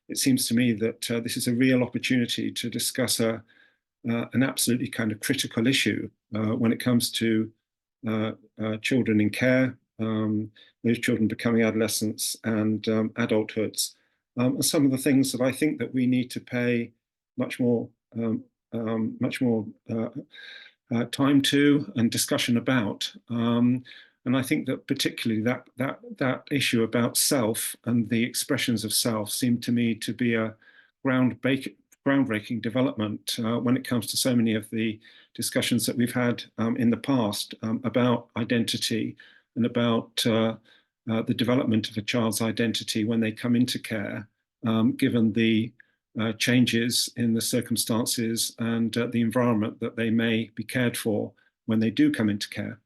it seems to me that this is a real opportunity to discuss an absolutely kind of critical issue when it comes to children in care, those children becoming adolescents and adulthoods, and some of the things that I think that we need to pay much more time to and discussion about. And I think that particularly that issue about self and the expressions of self seem to me to be a groundbreaking development when it comes to so many of the discussions that we've had in the past about identity and about the development of a child's identity when they come into care, given the changes in the circumstances and the environment that they may be cared for when they do come into care.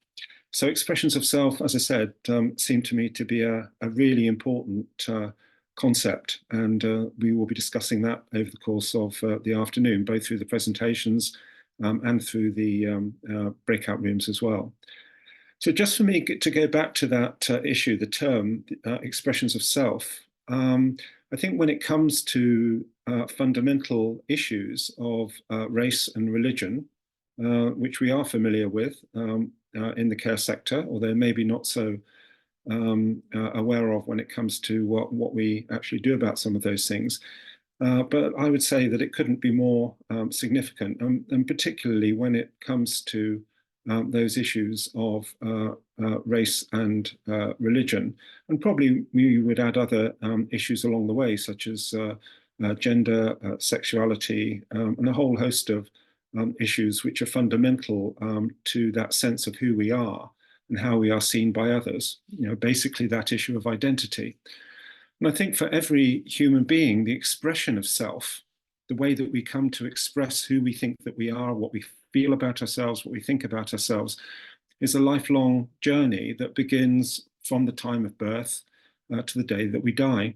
So expressions of self, as I said, seem to me to be a really important concept, and we will be discussing that over the course of the afternoon, both through the presentations and through the breakout rooms as well. So just for me to go back to that issue, the term expressions of self, I think when it comes to fundamental issues of race and religion, which we are familiar with in the care sector, although maybe not so aware of when it comes to what we actually do about some of those things. But I would say that it couldn't be more significant, and particularly when it comes to those issues of race and religion. And probably we would add other issues along the way, such as gender, sexuality, and a whole host of issues which are fundamental to that sense of who we are and how we are seen by others. You know, basically that issue of identity. And I think for every human being, the expression of self, the way that we come to express who we think that we are, what we feel about ourselves, what we think about ourselves, is a lifelong journey that begins from the time of birth to the day that we die,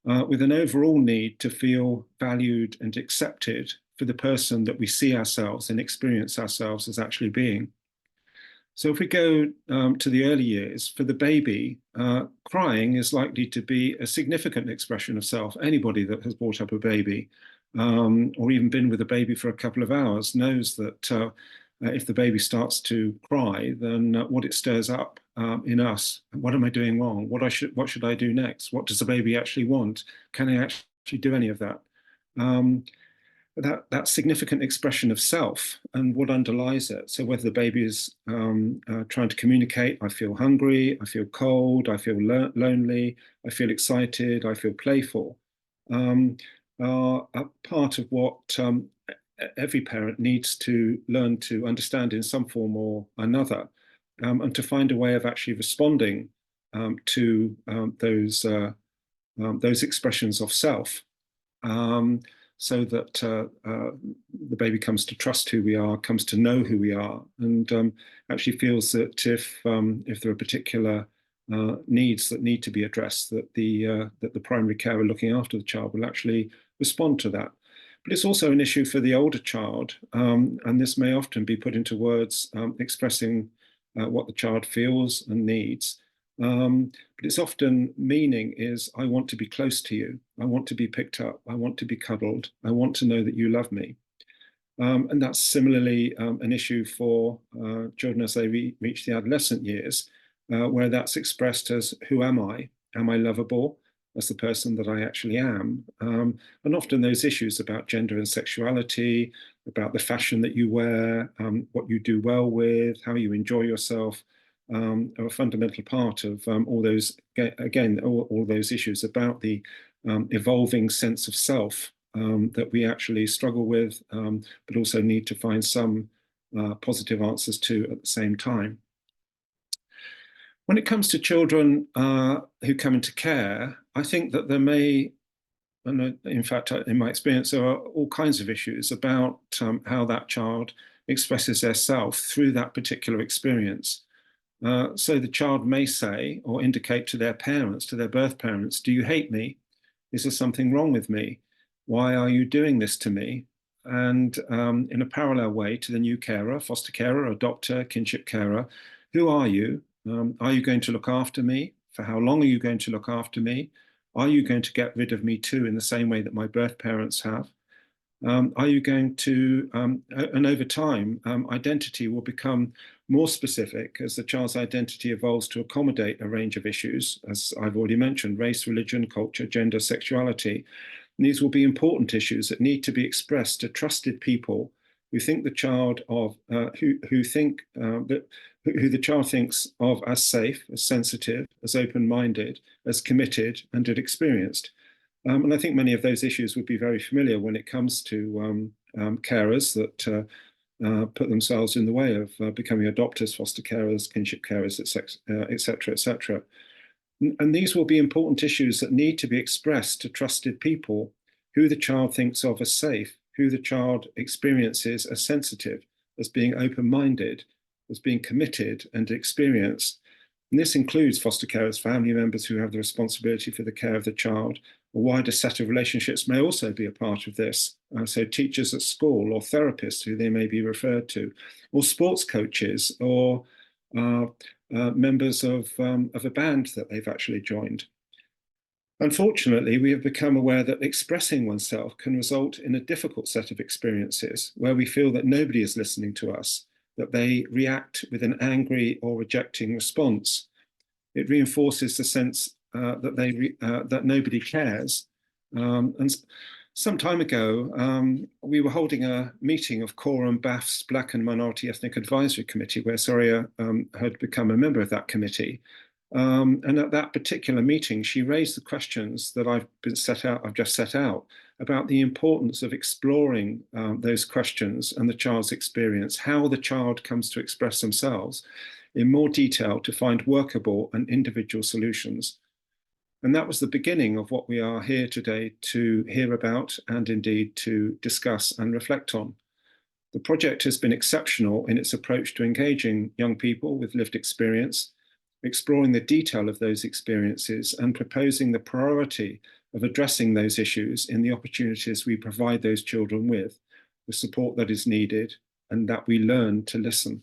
with an overall need to feel valued and accepted for the person that we see ourselves and experience ourselves as actually being. So if we go to the early years, for the baby, crying is likely to be a significant expression of self. Anybody that has brought up a baby or even been with a baby for a couple of hours knows that if the baby starts to cry, then what it stirs up in us: what am I doing wrong? What should I do next? What does the baby actually want? Can I actually do any of that? That significant expression of self and what underlies it. So whether the baby is trying to communicate, I feel hungry, I feel cold, I feel lonely, I feel excited, I feel playful, are a part of what every parent needs to learn to understand in some form or another, and to find a way of actually responding to those expressions of self. So that the baby comes to trust who we are, comes to know who we are, and actually feels that if there are particular needs that need to be addressed, that the primary carer looking after the child will actually respond to that. But it's also an issue for the older child, and this may often be put into words expressing what the child feels and needs. But it's often meaning is, I want to be close to you. I want to be picked up. I want to be cuddled. I want to know that you love me. And that's similarly an issue for children as they reach the adolescent years, where that's expressed as, who am I? Am I lovable as the person that I actually am? And often those issues about gender and sexuality, about the fashion that you wear, what you do well with, how you enjoy yourself, are a fundamental part of all those, again, all those issues about the evolving sense of self that we actually struggle with, but also need to find some positive answers to at the same time. When it comes to children who come into care, I think that there may, and in fact, in my experience, there are all kinds of issues about how that child expresses their self through that particular experience. So the child may say or indicate to their parents, to their birth parents, do you hate me? Is there something wrong with me? Why are you doing this to me? And in a parallel way to the new carer, foster carer, adopter, kinship carer, who are you? Are you going to look after me? For how long are you going to look after me? Are you going to get rid of me too in the same way that my birth parents have? Are you going to, and over time, identity will become more specific as the child's identity evolves to accommodate a range of issues, as I've already mentioned, race, religion, culture, gender, sexuality. And these will be important issues that need to be expressed to trusted people who think the child of, who think that who the child thinks of as safe, as sensitive, as open-minded, as committed, and as experienced. And I think many of those issues would be very familiar when it comes to carers that put themselves in the way of becoming adopters, foster carers, kinship carers, etc., etc. And these will be important issues that need to be expressed to trusted people who the child thinks of as safe, who the child experiences as sensitive, as being open-minded, as being committed and experienced. And this includes foster carers, family members who have the responsibility for the care of the child. A wider set of relationships may also be a part of this. So teachers at school or therapists who they may be referred to, or sports coaches, or members of a band that they've actually joined. Unfortunately, we have become aware that expressing oneself can result in a difficult set of experiences where we feel that nobody is listening to us, that they react with an angry or rejecting response. It reinforces the sense that nobody cares. And some time ago, we were holding a meeting of Quorum BAF's Black and Minority Ethnic Advisory Committee, where Sariya had become a member of that committee. And at that particular meeting, she raised the questions that I've just set out about the importance of exploring those questions and the child's experience, how the child comes to express themselves in more detail to find workable and individual solutions. And that was the beginning of what we are here today to hear about and indeed to discuss and reflect on. The project has been exceptional in its approach to engaging young people with lived experience, exploring the detail of those experiences and proposing the priority of addressing those issues in the opportunities we provide those children with, the support that is needed, and that we learn to listen.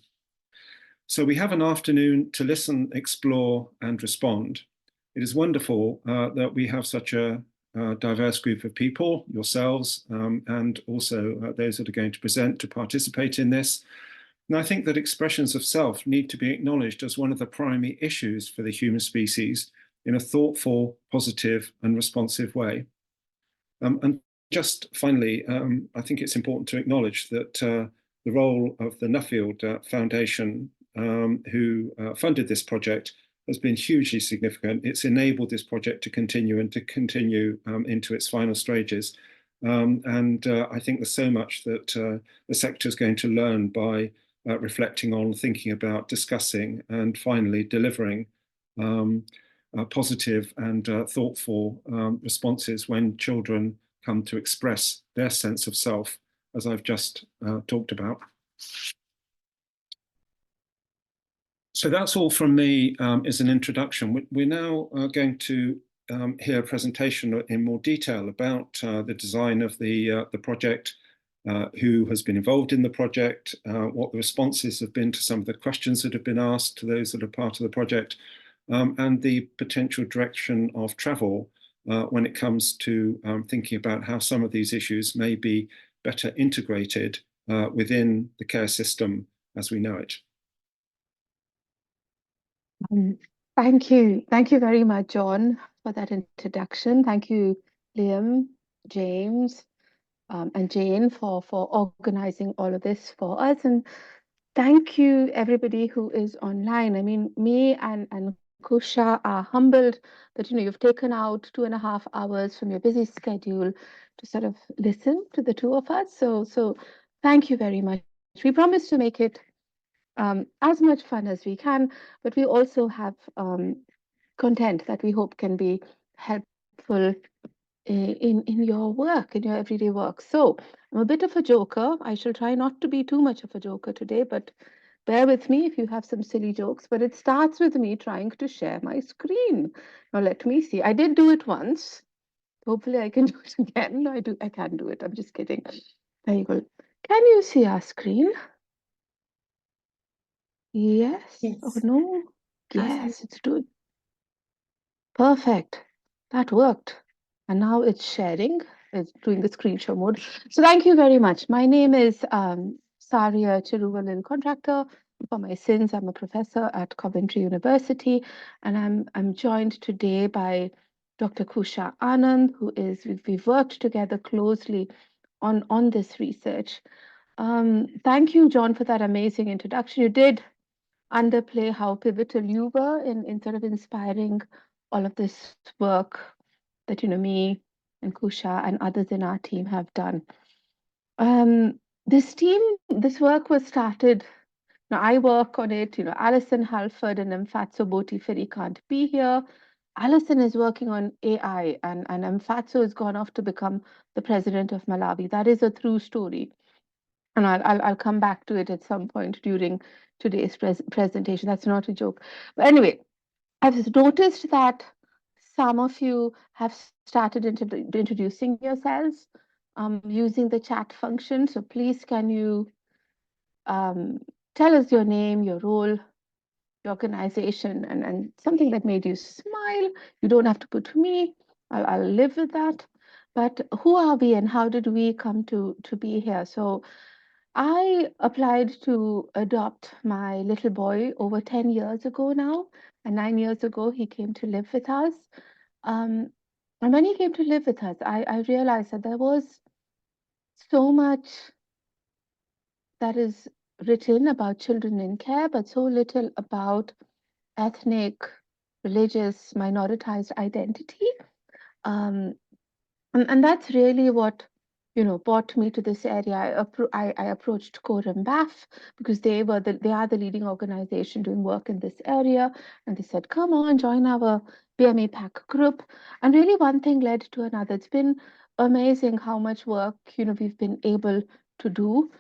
So we have an afternoon to listen, explore, and respond. It is wonderful that we have such a diverse group of people, yourselves, and also those that are going to present to participate in this. And I think that expressions of self need to be acknowledged as one of the primary issues for the human species in a thoughtful, positive, and responsive way. And just finally, I think it's important to acknowledge that the role of the Nuffield Foundation, who funded this project, has been hugely significant. It's enabled this project to continue and to continue into its final stages. And I think there's so much that the sector is going to learn by reflecting on, thinking about, discussing, and finally delivering positive and thoughtful responses when children come to express their sense of self, as I've just talked about. So that's all from me as an introduction. We're now going to hear a presentation in more detail about the design of the project, who has been involved in the project, what the responses have been to some of the questions that have been asked to those that are part of the project, and the potential direction of travel when it comes to thinking about how some of these issues may be better integrated within the care system as we know it. Thank you. Thank you very much, John, for that introduction. Thank you, Liam, James, and Jane for organizing all of this for us. And thank you, everybody who is online. I mean, me and Kusha are humbled that, you've taken out 2.5 hours from your busy schedule to sort of listen to the two of us. So thank you very much. We promise to make it as much fun as we can, but we also have content that we hope can be helpful in your work, in your everyday work. So I'm a bit of a joker. I shall try not to be too much of a joker today, but bear with me if you have some silly jokes. But it starts with me trying to share my screen. Now let me see. I did do it once. Hopefully I can do it again. I can do it. I'm just kidding. There you go. Can you see our screen? Yes. Oh no. Yes, it's doing. Perfect. that worked. And now it's sharing, it's doing the screen share mode. So thank you very much. My name is Sariya Cheruvallil-Contractor. For my sins, I'm a professor at Coventry University, and I'm joined today by Dr. Kusha Anand, who is, we've worked together closely on this research. Thank you, John, for that amazing introduction. You did underplay how pivotal you were in sort of inspiring all of this work that me and Kusha and others in our team have done. This work was started. Now I work on it. Alison Halford and Mfatso Botiferi can't be here. Alison is working on AI, and Mfatso has gone off to become the president of Malawi. That is a true story, and I'll come back to it at some point during today's presentation. That's not a joke, but anyway, I've noticed that some of you have started introducing yourselves using the chat function. So please, can you tell us your name, your role, your organization, and something that made you smile. You don't have to put me. I'll live with that. But who are we and how did we come to be here? So I applied to adopt my little boy over 10 years ago now. And 9 years ago, he came to live with us. And when he came to live with us, I realized that there was so much that is written about children in care, but so little about ethnic, religious, minoritized identity. Um, and that's really what brought me to this area. I approached Quorum BAF because they are the leading organization doing work in this area, and they said, come on, join our BME PAC group. And really one thing led to another. It's been amazing how much work we've been able to do.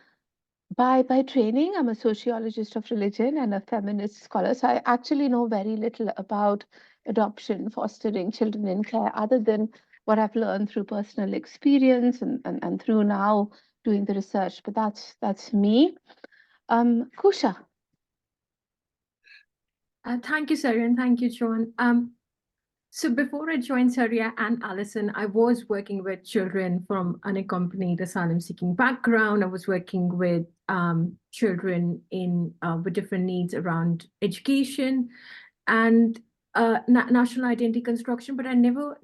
By training, I'm a sociologist of religion and a feminist scholar. So I actually know very little about adoption, fostering children in care, other than what I've learned through personal experience and through now doing the research. But that's me. Kusha. Thank you, Sariya, and thank you, John. So before I joined Sariya and Alison, I was working with children from unaccompanied asylum-seeking background. I was working with children with different needs around education and national identity construction, but I never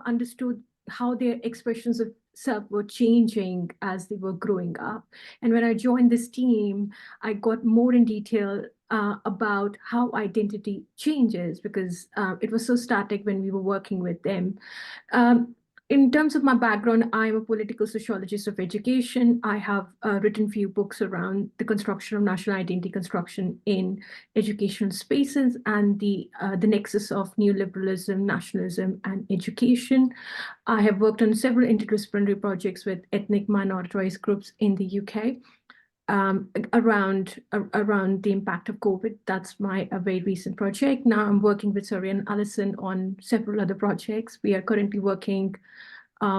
understood how their expressions of self were changing as they were growing up. And when I joined this team, I got more in detail about how identity changes, because it was so static when we were working with them. In terms of my background, I'm a political sociologist of education. I have written a few books around the construction of national identity construction in educational spaces and the nexus of neoliberalism, nationalism, and education. I have worked on several interdisciplinary projects with ethnic minoritized groups in the UK. Around the impact of COVID. That's a very recent project. Now I'm working with Sariya and Alison on several other projects. We are currently working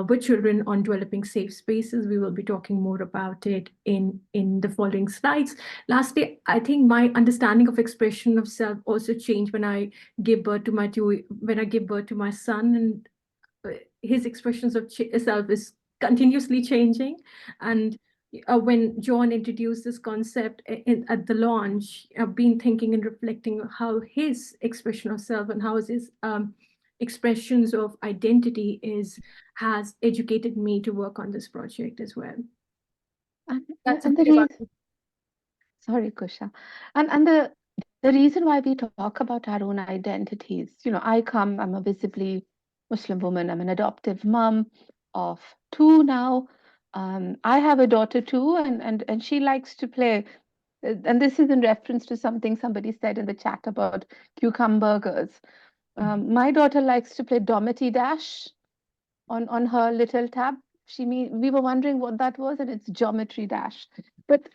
with children on developing safe spaces. We will be talking more about it in the following slides. Lastly, I think my understanding of expression of self also changed when I gave birth to my son, and his expressions of self is continuously changing. And when John introduced this concept at the launch, I've been thinking and reflecting how his expression of self and how his expressions of identity has educated me to work on this project as well. Sorry, Kusha. And the reason why we talk about our own identities, I'm a visibly Muslim woman. I'm an adoptive mom of two now. I have a daughter too, and she likes to play. And this is in reference to something somebody said in the chat about cucumburgers. My daughter likes to play Domity Dash on her little tab. We were wondering what that was, and it's Geometry Dash. But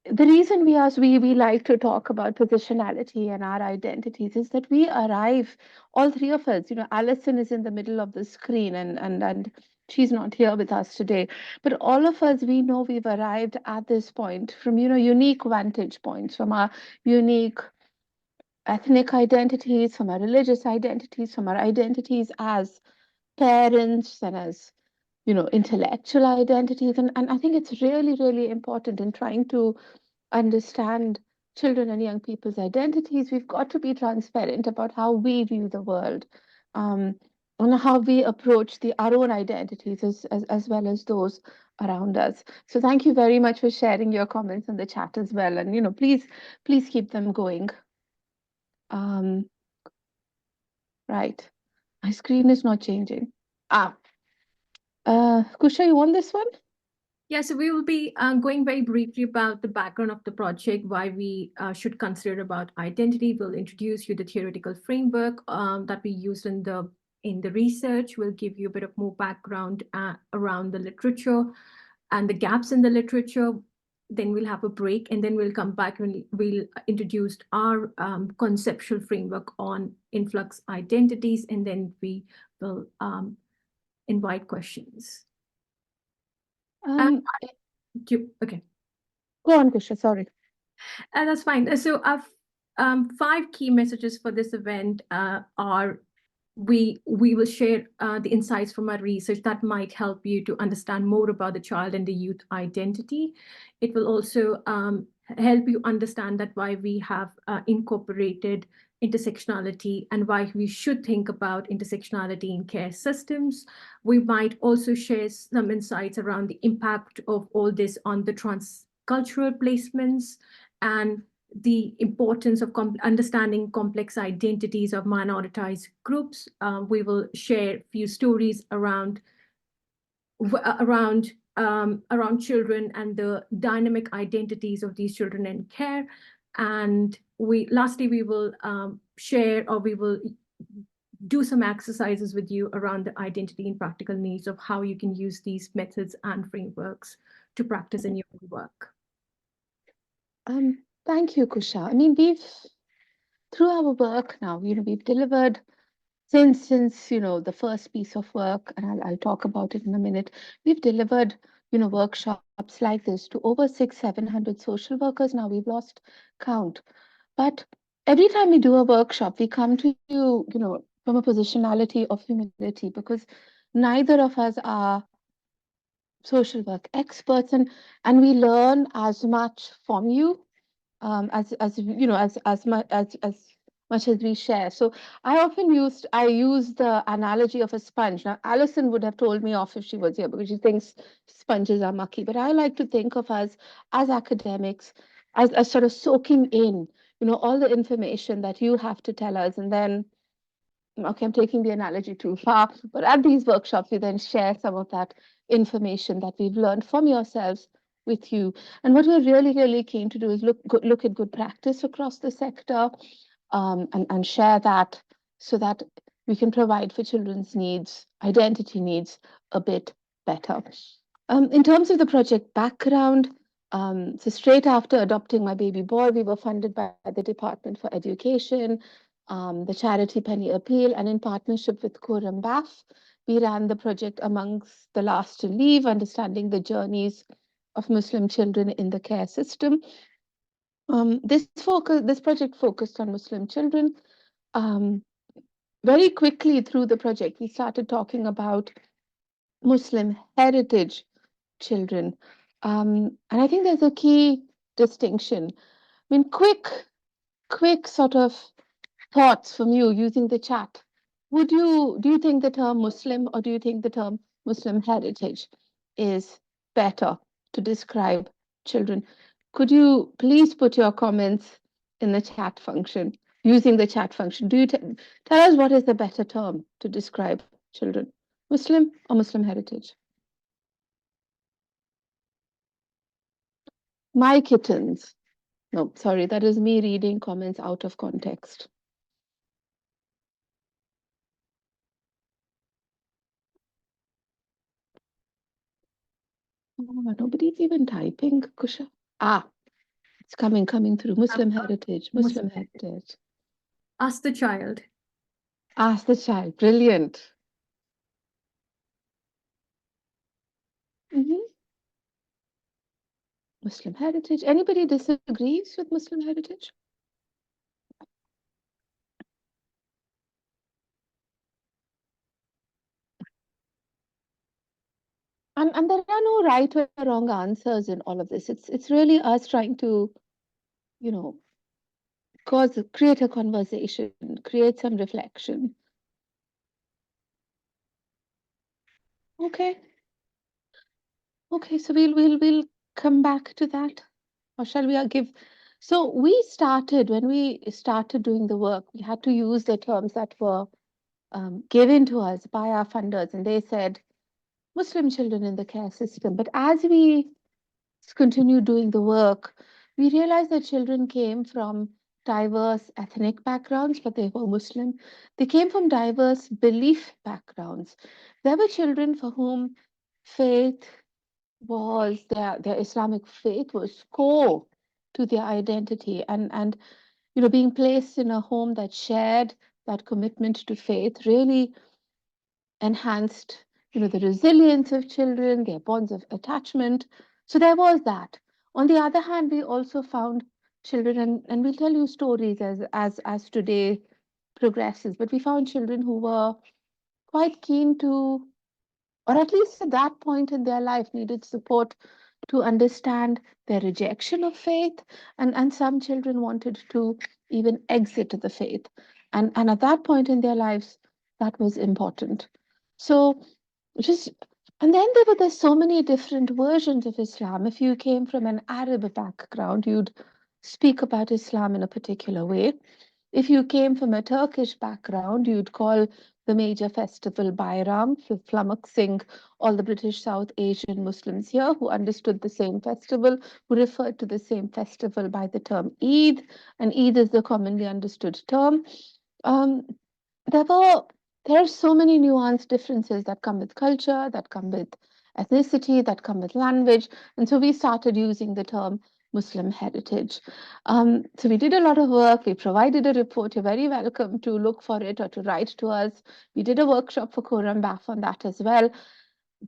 the reason we like to talk about positionality and our identities is that we arrive, all three of us. Alison is in the middle of the screen, and she's not here with us today. But all of us, we know we've arrived at this point from unique vantage points, from our unique ethnic identities, from our religious identities, from our identities as parents and as, intellectual identities. And I think it's really, really important in trying to understand children and young people's identities. We've got to be transparent about how we view the world, and how we approach our own identities as well as those around us. So thank you very much for sharing your comments in the chat as well. And please keep them going. Right. My screen is not changing. Kusha, you want this one? Yeah, so we will be going very briefly about the background of the project, why we should consider about identity. We'll introduce you the theoretical framework that we used in the research. We'll give you a bit of more background around the literature and the gaps in the literature. Then we'll have a break, and then we'll come back and we'll introduce our conceptual framework on influx identities, and then we will invite questions. Okay. Go on, Kusha, sorry. That's fine. So our 5 key messages for this event are we will share the insights from our research that might help you to understand more about the child and the youth identity. It will also help you understand that why we have incorporated intersectionality and why we should think about intersectionality in care systems. We might also share some insights around the impact of all this on the transcultural placements and the importance of understanding complex identities of minoritized groups. We will share a few stories around children and the dynamic identities of these children in care. And lastly, we will share, or we will do some exercises with you around the identity and practical needs of how you can use these methods and frameworks to practice in your work. Thank you, Kusha. I mean, through our work now, we've delivered since the first piece of work, and I'll talk about it in a minute. We've delivered workshops like this to over 600-700 social workers. Now we've lost count, but every time we do a workshop, we come to you, from a positionality of humility, because neither of us are social work experts, and we learn as much from you as much as we share. So I use the analogy of a sponge. Now Alison would have told me off if she was here because she thinks sponges are mucky, but I like to think of us as academics as sort of soaking in all the information that you have to tell us, and then okay, I'm taking the analogy too far, but at these workshops, we then share some of that information that we've learned from yourselves with you. And what we're really, really keen to do is look at good practice across the sector, and share that so that we can provide for children's needs, identity needs, a bit better. In terms of the project background, so straight after adopting my baby boy, we were funded by the Department for Education, the charity Penny Appeal, and in partnership with Quorum BAF, we ran the project Amongst the Last to Leave, Understanding the Journeys of Muslim Children in the Care System. This project focused on Muslim children. Very quickly through the project, we started talking about Muslim heritage children. And I think there's a key distinction. I mean, quick sort of thoughts from you using the chat. Do you think the term Muslim, or do you think the term Muslim heritage is better to describe children? Could you please put your comments in the chat function, using the chat function? Do you tell us what is the better term to describe children, Muslim or Muslim heritage? My kittens. No, sorry, that is me reading comments out of context. Oh, nobody's even typing, Kusha. It's coming through. Muslim heritage, Muslim heritage. Ask the child. Ask the child. Brilliant. Muslim heritage. Anybody disagrees with Muslim heritage? And there are no right or wrong answers in all of this. It's really us trying to, create a conversation, create some reflection. Okay. Okay, so we'll come back to that. Or shall we give? So when we started doing the work, we had to use the terms that were given to us by our funders, and they said Muslim children in the care system. But as we continued doing the work, we realized that children came from diverse ethnic backgrounds, but they were Muslim. They came from diverse belief backgrounds. There were children for whom faith was their Islamic faith was core to their identity, and being placed in a home that shared that commitment to faith really enhanced the resilience of children, their bonds of attachment. So there was that. On the other hand, we also found children, and we'll tell you stories as today progresses, but we found children who were quite keen to, or at least at that point in their life, needed support to understand their rejection of faith. And some children wanted to even exit the faith. And at that point in their lives, that was important. So just, and then there's so many different versions of Islam. If you came from an Arab background, you'd speak about Islam in a particular way. If you came from a Turkish background, you'd call the major festival Bayram, flummoxing all the British South Asian Muslims here who understood the same festival, who referred to the same festival by the term Eid, and Eid is the commonly understood term. There are so many nuanced differences that come with culture, that come with ethnicity, that come with language, and so we started using the term Muslim heritage. So we did a lot of work. We provided a report. You're very welcome to look for it or to write to us. We did a workshop for Quorum BAF on that as well.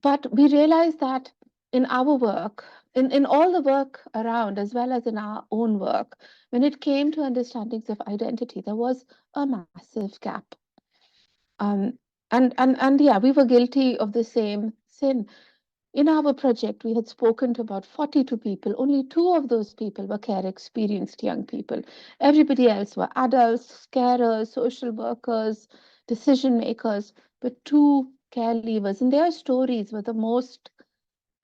But we realized that in our work, in all the work around, as well as in our own work, when it came to understandings of identity, there was a massive gap. And yeah, we were guilty of the same sin. In our project, we had spoken to about 42 people. Only 2 of those people were care experienced young people. Everybody else were adults, carers, social workers, decision makers, but 2 care leavers. And their stories were the most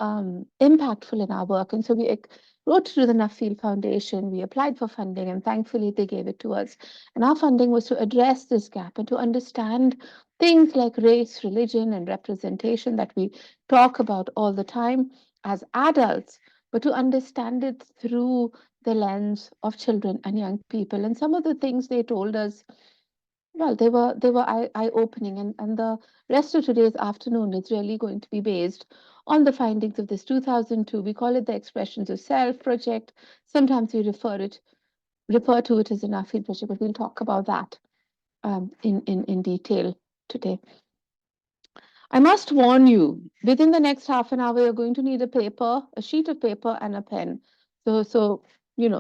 impactful in our work. And so we wrote to the Nuffield Foundation, we applied for funding, and thankfully they gave it to us. And our funding was to address this gap and to understand things like race, religion, and representation that we talk about all the time as adults, but to understand it through the lens of children and young people. And some of the things they told us, well, they were eye-opening, and the rest of today's afternoon is really going to be based on the findings of this 2002. We call it the Expressions of Self project. Sometimes we refer to it as a Nuffield project, but we'll talk about that in detail today. I must warn you, within the next half an hour, you're going to need a sheet of paper and a pen. So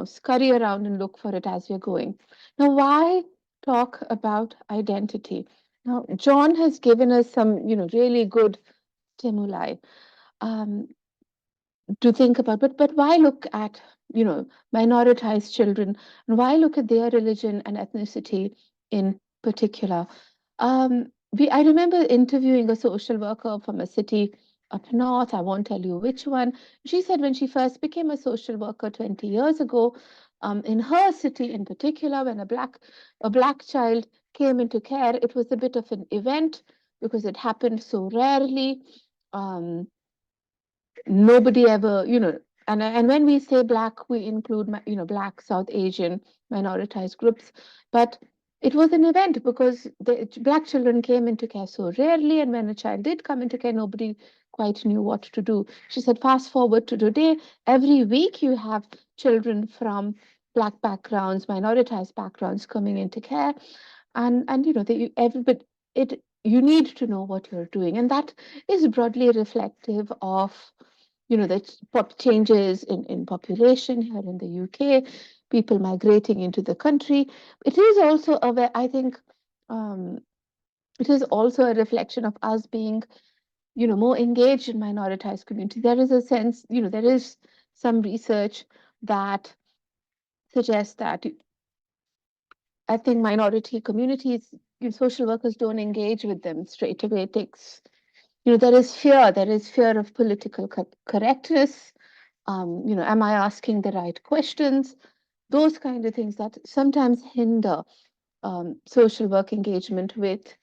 scurry around and look for it as you're going. Now, why talk about identity? Now, John has given us some, really good stimuli to think about, but why look at, minoritized children, and why look at their religion and ethnicity in particular? I remember interviewing a social worker from a city up north. I won't tell you which one. She said when she first became a social worker 20 years ago, in her city in particular, when a black child came into care, it was a bit of an event because it happened so rarely. Nobody ever, and when we say black, we include, black, South Asian, minoritized groups. But it was an event because the black children came into care so rarely, and when a child did come into care, nobody quite knew what to do. She said, fast forward to today, every week you have children from black backgrounds, minoritized backgrounds coming into care, and you need to know what you're doing, and that is broadly reflective of the changes in population here in the UK, people migrating into the country. It is also I think it is also a reflection of us being, more engaged in minoritized communities. There is a sense, there is some research that suggests that I think minority communities, social workers don't engage with them straight away. It takes, there is fear of political correctness. Am I asking the right questions? Those kind of things that sometimes hinder social work engagement with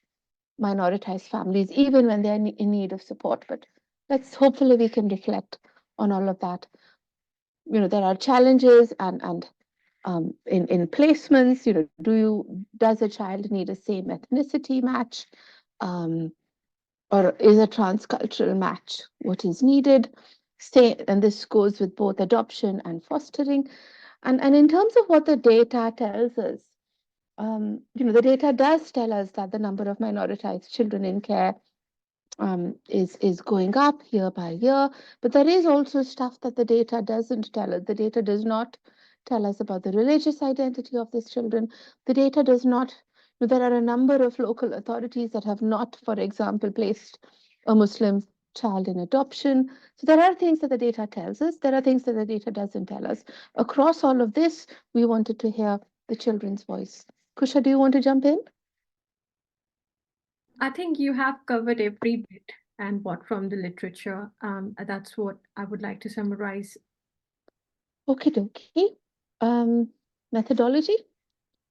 minoritized families, even when they're in need of support. But hopefully we can reflect on all of that. There are challenges and in placements, does a child need a same ethnicity match? Or is a transcultural match what is needed? And this goes with both adoption and fostering. And in terms of what the data tells us, the data does tell us that the number of minoritized children in care is going up year by year, but there is also stuff that the data doesn't tell us. The data does not tell us about the religious identity of these children. The data does not, there are a number of local authorities that have not, for example, placed a Muslim child in adoption. So there are things that the data tells us. There are things that the data doesn't tell us. Across all of this, we wanted to hear the children's voice. Kusha, do you want to jump in? I think you have covered every bit and what from the literature. That's what I would like to summarize. Okie dokie. Methodology?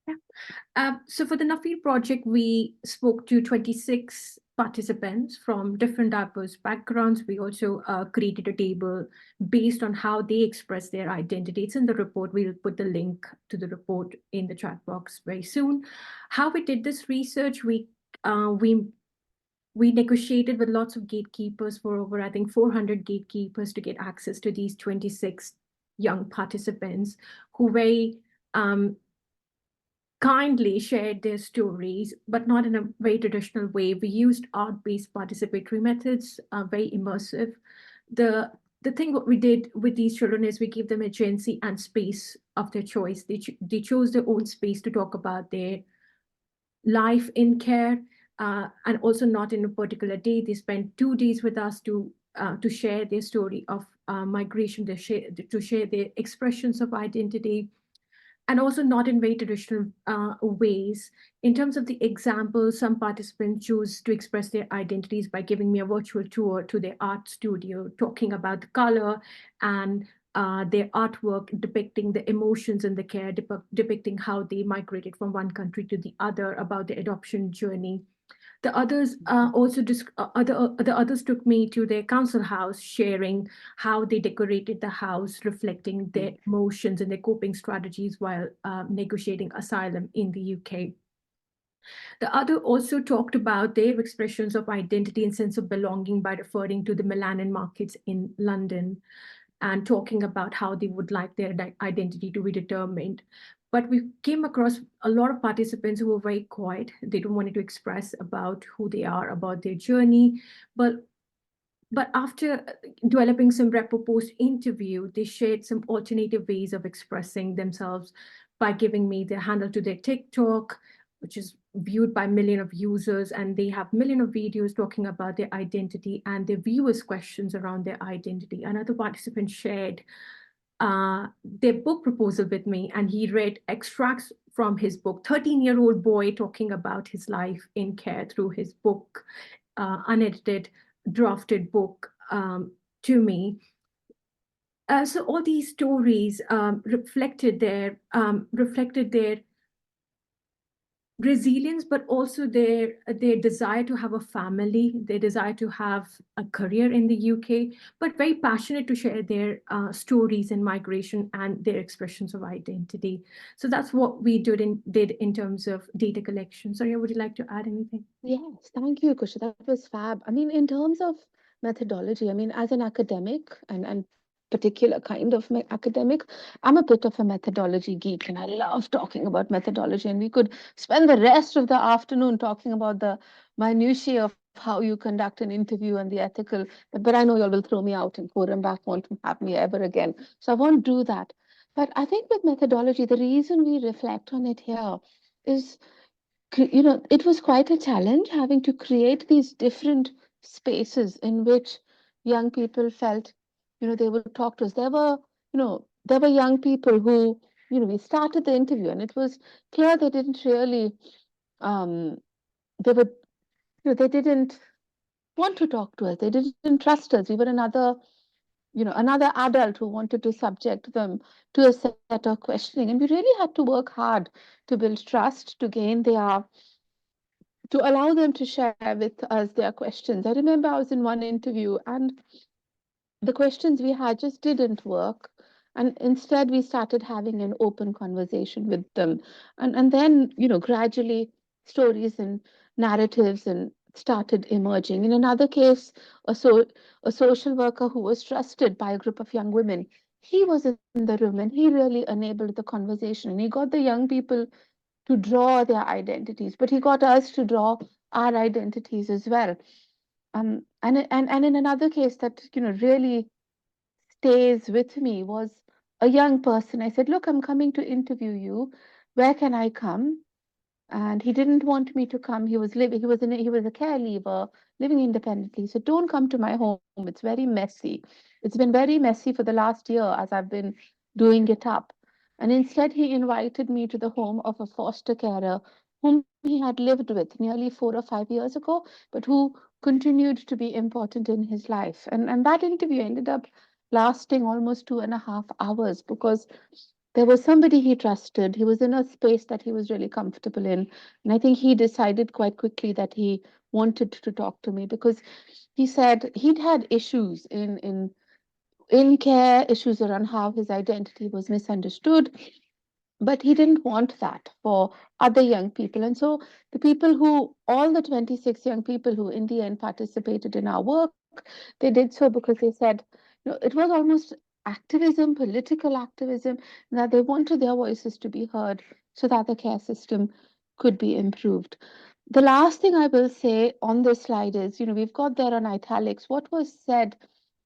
Yeah. So for the Nuffield project, we spoke to 26 participants from different diverse backgrounds. We also created a table based on how they express their identity. It's in the report. We'll put the link to the report in the chat box very soon. How we did this research, we negotiated with lots of gatekeepers for over, I think, 400 gatekeepers to get access to these 26 young participants who very kindly shared their stories, but not in a very traditional way. We used art-based participatory methods, very immersive. The thing what we did with these children is we gave them agency and space of their choice. They chose their own space to talk about their life in care, and also not in a particular day. They spent 2 days with us to share their story of migration, to share their expressions of identity, and also not in very traditional ways. In terms of the examples, some participants choose to express their identities by giving me a virtual tour to their art studio, talking about the color and their artwork depicting the emotions in the care, depicting how they migrated from one country to the other, about the adoption journey. The others the others took me to their council house, sharing how they decorated the house, reflecting their emotions and their coping strategies while negotiating asylum in the UK. The other also talked about their expressions of identity and sense of belonging by referring to the Milan markets in London and talking about how they would like their identity to be determined. But we came across a lot of participants who were very quiet. They don't want to express about who they are, about their journey. But after developing some rapport post-interview, they shared some alternative ways of expressing themselves by giving me their handle to their TikTok, which is viewed by millions of users, and they have millions of videos talking about their identity and their viewers' questions around their identity. Another participant shared their book proposal with me, and he read extracts from his book, 13-year-old boy talking about his life in care through his book, unedited, drafted book to me. So all these stories reflected their resilience, but also their desire to have a family, their desire to have a career in the UK, but very passionate to share their stories in migration and their expressions of identity. So that's what we did in terms of data collection. Sariya, would you like to add anything? Yes, thank you, Kusha. That was fab. I mean, in terms of methodology, I mean, as an academic and particular kind of academic, I'm a bit of a methodology geek, and I love talking about methodology, and we could spend the rest of the afternoon talking about the minutiae of how you conduct an interview and the ethical, but I know you all will throw me out and Forum back won't have me ever again. So I won't do that. But I think with methodology, the reason we reflect on it here is, it was quite a challenge having to create these different spaces in which young people felt, they would talk to us. There were young people who, we started the interview and it was clear they didn't really, they were, they didn't want to talk to us. They didn't trust us. We were another adult who wanted to subject them to a set of questioning. And we really had to work hard to build trust, to allow them to share with us their questions. I remember I was in one interview and the questions we had just didn't work. And instead, we started having an open conversation with them. And then, gradually stories and narratives and started emerging. In another case, a social worker who was trusted by a group of young women, he was in the room and he really enabled the conversation. And he got the young people to draw their identities, but he got us to draw our identities as well. And in another case that really stays with me was a young person. I said, "Look, I'm coming to interview you. Where can I come?" And he didn't want me to come. He was a care leaver living independently. So don't come to my home. It's very messy. It's been very messy for the last year as I've been doing it up. And instead, he invited me to the home of a foster carer whom he had lived with nearly 4 or 5 years ago, but who continued to be important in his life. And that interview ended up lasting almost 2.5 hours because there was somebody he trusted. He was in a space that he was really comfortable in. And I think he decided quite quickly that he wanted to talk to me because he said he'd had issues in care, issues around how his identity was misunderstood. But he didn't want that for other young people. And so all the 26 young people who in the end participated in our work, they did so because they said, it was almost activism, political activism, that they wanted their voices to be heard so that the care system could be improved. The last thing I will say on this slide is, we've got there on italics what was said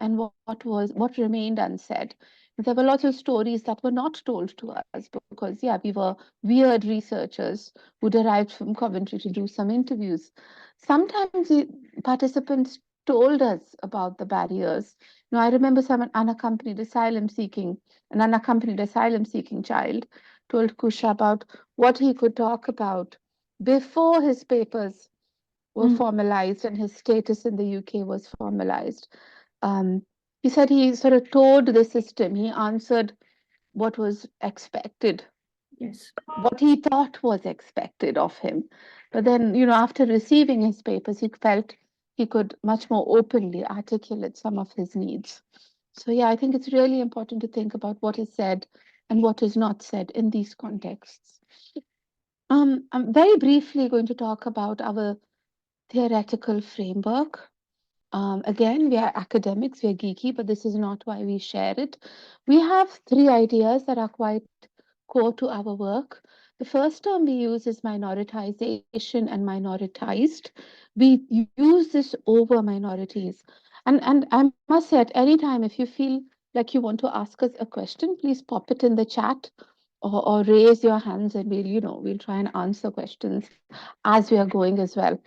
and what remained unsaid. There were lots of stories that were not told to us because, we were weird researchers who derived from Coventry to do some interviews. Sometimes the participants told us about the barriers. I remember an unaccompanied asylum seeking child told Kusha about what he could talk about before his papers were formalized and his status in the UK was formalized. He said he sort of told the system, he answered what was expected, Yes. what he thought was expected of him. But then, after receiving his papers, he felt he could much more openly articulate some of his needs. So, I think it's really important to think about what is said and what is not said in these contexts. I'm very briefly going to talk about our theoretical framework. Again, we are academics, we are geeky, but this is not why we share it. We have 3 ideas that are quite core to our work. The first term we use is minoritization and minoritized. We use this over minorities. And I must say, at any time, if you feel like you want to ask us a question, please pop it in the chat or raise your hands and we'll try and answer questions as we are going as well.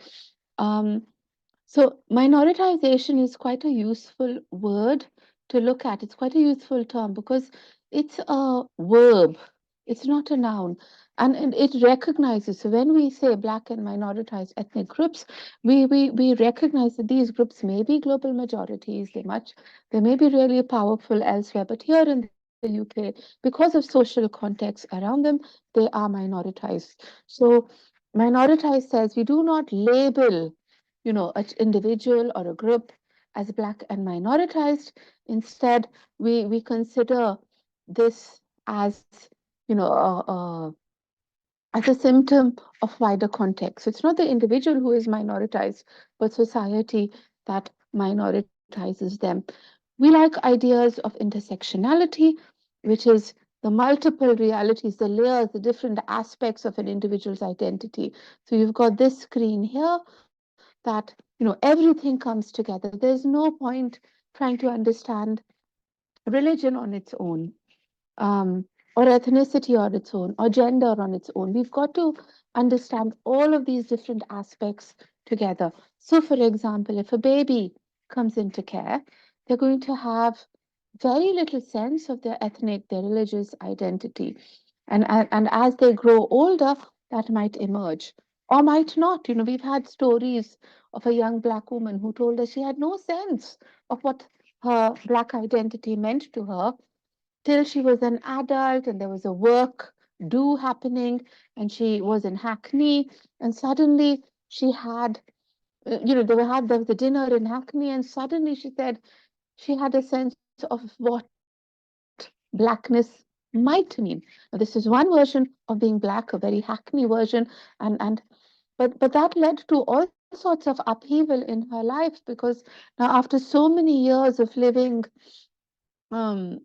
So minoritization is quite a useful word to look at. It's quite a useful term because it's a verb. It's not a noun. And it recognizes, so when we say Black and minoritized ethnic groups, we recognize that these groups may be global majorities, they may be really powerful elsewhere, but here in the UK, because of social context around them, they are minoritized. So minoritized says we do not label an individual or a group as Black and minoritized. Instead, we consider this as, as a symptom of wider context. So it's not the individual who is minoritized, but society that minoritizes them. We like ideas of intersectionality, which is the multiple realities, the layers, the different aspects of an individual's identity. So you've got this screen here that everything comes together. There's no point trying to understand religion on its own, or ethnicity on its own, or gender on its own. We've got to understand all of these different aspects together. So, for example, if a baby comes into care, they're going to have very little sense of their ethnic, their religious identity. And as they grow older, that might emerge or might not. You know, we've had stories of a young Black woman who told us she had no sense of what her Black identity meant to her till she was an adult and there was a work do happening and she was in Hackney and suddenly she had, there was a dinner in Hackney and suddenly she said she had a sense of what blackness might mean. Now, this is one version of being Black, a very Hackney version, but that led to all sorts of upheaval in her life because now after so many years of living, um,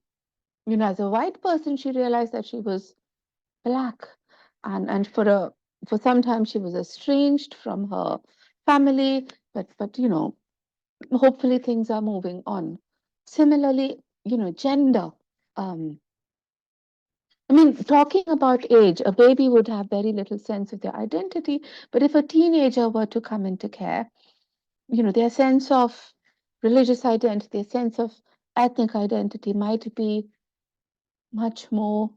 as a white person, she realized that she was Black, and for some time she was estranged from her family, but hopefully things are moving on. Similarly, gender. Um, I mean, talking about age, a baby would have very little sense of their identity, but if a teenager were to come into care, their sense of religious identity, their sense of ethnic identity might be much more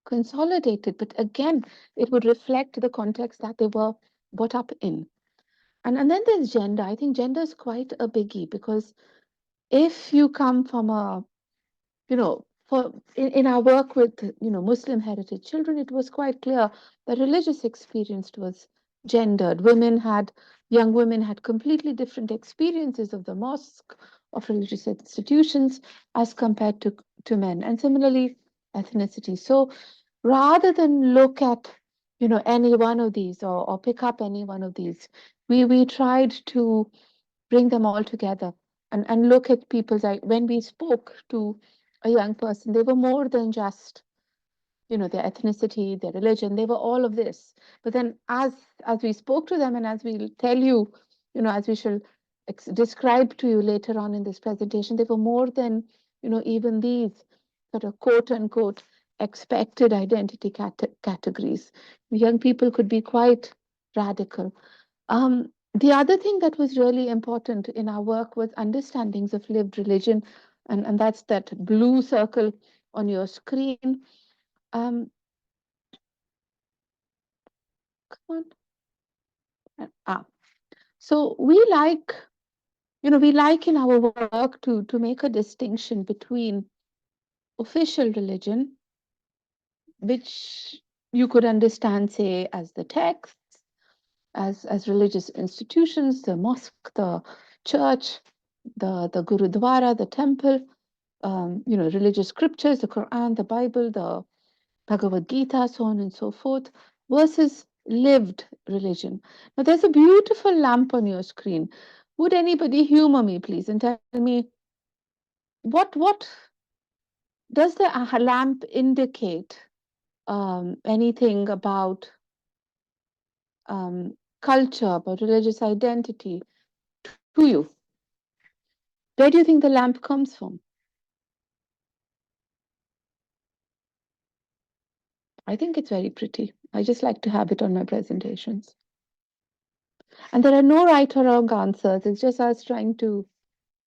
consolidated. But again, it would reflect the context that they were brought up in. And then there's gender. I think gender is quite a biggie because if you come from a, in our work with, Muslim heritage children, it was quite clear that religious experience was gendered. Young women had completely different experiences of the mosque, of religious institutions as compared to men. And similarly, ethnicity. So rather than look at, any one of these or pick up any one of these, we tried to bring them all together and look at people's, when we spoke to a young person, they were more than just, their ethnicity, their religion, they were all of this. But then as we spoke to them and as we'll tell you, as we shall describe to you later on in this presentation, they were more than, even these sort of quote unquote expected identity categories. Young people could be quite radical. The other thing that was really important in our work was understandings of lived religion, and that's that blue circle on your screen. Come on. So we like in our work to make a distinction between official religion, which you could understand, say, as the texts, as religious institutions, the mosque, the church, the Gurudwara, the temple, religious scriptures, the Quran, the Bible, the Bhagavad Gita, so on and so forth, versus lived religion. Now, there's a beautiful lamp on your screen. Would anybody humor me, please, and tell me what does the lamp indicate? Anything about culture, about religious identity to you? Where do you think the lamp comes from? I think it's very pretty. I just like to have it on my presentations. And there are no right or wrong answers. It's just us trying to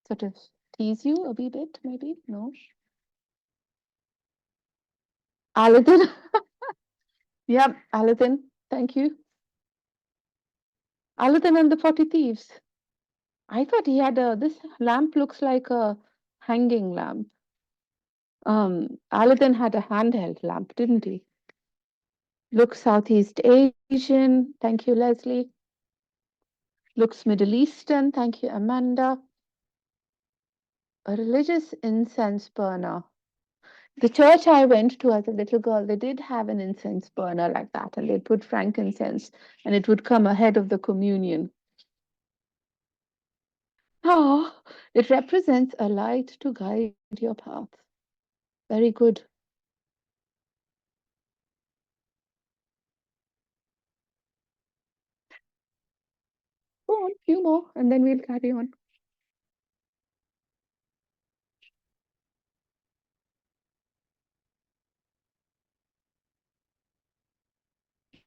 sort of tease you a wee bit, maybe? No? Aladdin? Yeah, Aladdin. Thank you. Aladdin and the 40 Thieves. I thought he had this lamp looks like a hanging lamp. Aladdin had a handheld lamp, didn't he? Looks Southeast Asian. Thank you, Leslie. Looks Middle Eastern. Thank you, Amanda. A religious incense burner. The church I went to as a little girl, they did have an incense burner like that, and they'd put frankincense, and it would come ahead of the communion. Oh, it represents a light to guide your path. Very good. Go on, a few more, and then we'll carry on.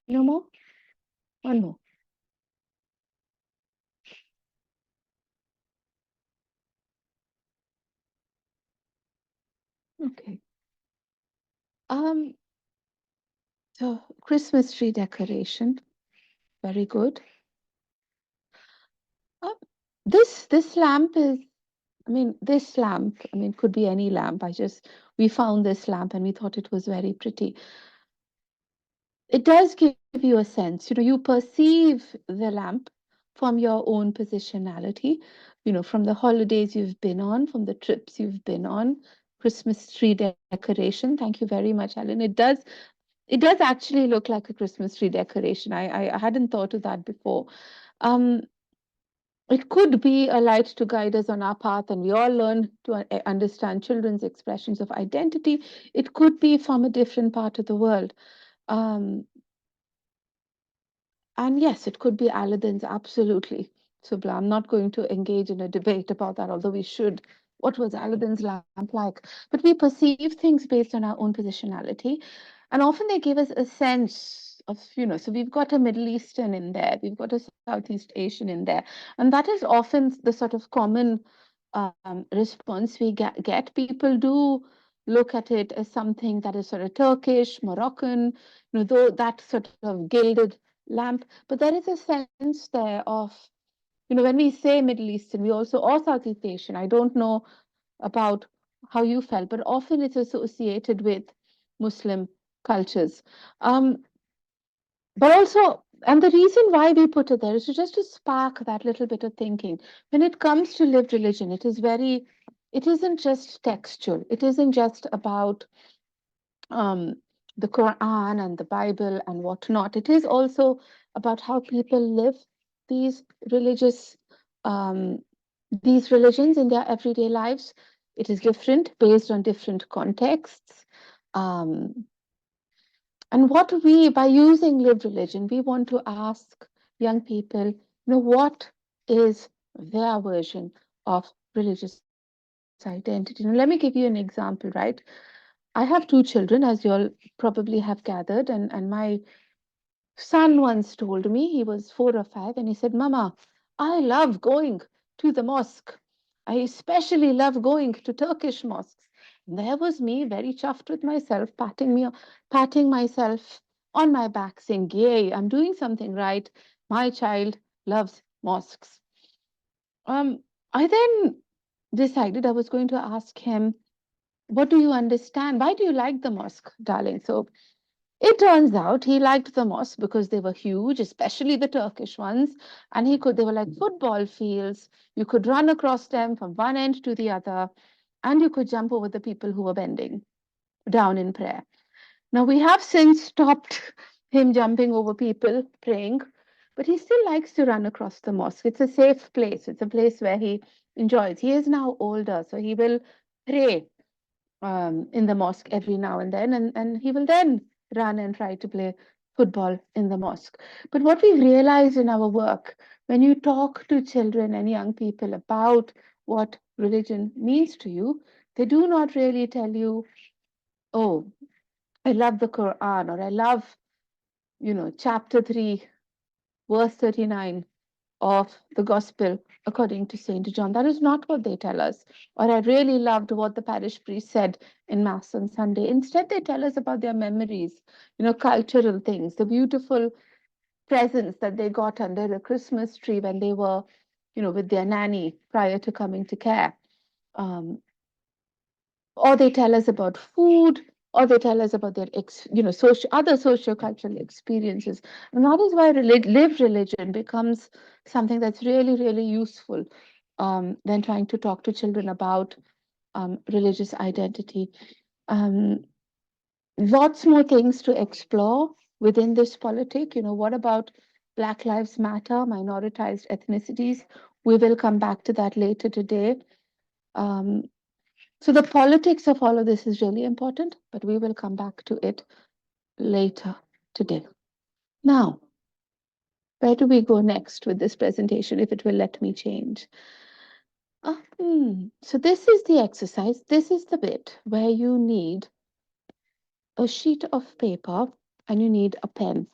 No more? One more. Okay. So Christmas tree decoration, very good. This lamp is, this lamp, could be any lamp. We found this lamp and we thought it was very pretty. It does give you a sense, you perceive the lamp from your own positionality, from the holidays you've been on, from the trips you've been on, Christmas tree decoration. Thank you very much, Alan. It does actually look like a Christmas tree decoration. I hadn't thought of that before. It could be a light to guide us on our path, and we all learn to understand children's expressions of identity. It could be from a different part of the world. And yes, it could be Aladdin's, absolutely. So I'm not going to engage in a debate about that, although we should. What was Aladdin's lamp like? But we perceive things based on our own positionality. And often they give us a sense of, so we've got a Middle Eastern in there, we've got a Southeast Asian in there. And that is often the sort of common response we get. People do look at it as something that is sort of Turkish, Moroccan, though that sort of gilded lamp. But there is a sense there of, when we say Middle Eastern, we also, or Southeast Asian, I don't know about how you felt, but often it's associated with Muslim cultures. But also, and the reason why we put it there is just to spark that little bit of thinking. When it comes to lived religion, it isn't just textual. It isn't just about the Quran and the Bible and whatnot. It is also about how people live these religious, these religions in their everyday lives. It is different based on different contexts. And by using lived religion, we want to ask young people, what is their version of religious identity? Let me give you an example, right? I have two children, as you all probably have gathered, and my son once told me, he was 4 or 5, and he said, Mama, I love going to the mosque. I especially love going to Turkish mosques. And there was me, very chuffed with myself, patting myself on my back, saying, yay, I'm doing something right. My child loves mosques. I then decided I was going to ask him, what do you understand? Why do you like the mosque, darling? So it turns out he liked the mosque because they were huge, especially the Turkish ones. And they were like football fields. You could run across them from one end to the other, and you could jump over the people who were bending down in prayer. Now, we have since stopped him jumping over people praying, but he still likes to run across the mosque. It's a safe place. It's a place where he enjoys. He is now older, so he will pray in the mosque every now and then, and he will then run and try to play football in the mosque. But what we've realized in our work, when you talk to children and young people about what religion means to you, they do not really tell you, oh, I love the Quran, or I love, chapter 3, verse 39 of the Gospel according to St. John. That is not what they tell us. Or I really loved what the parish priest said in Mass on Sunday. Instead, they tell us about their memories, cultural things, the beautiful presents that they got under a Christmas tree when they were, with their nanny prior to coming to care. Or they tell us about food, or they tell us about their other socio-cultural experiences. And that is why lived religion becomes something that's really, really useful when trying to talk to children about religious identity. Lots more things to explore within this politic. What about Black Lives Matter, minoritized ethnicities? We will come back to that later today. So the politics of all of this is really important, but we will come back to it later today. Now, where do we go next with this presentation, if it will let me change? So this is the exercise. This is the bit where you need a sheet of paper and you need a pen.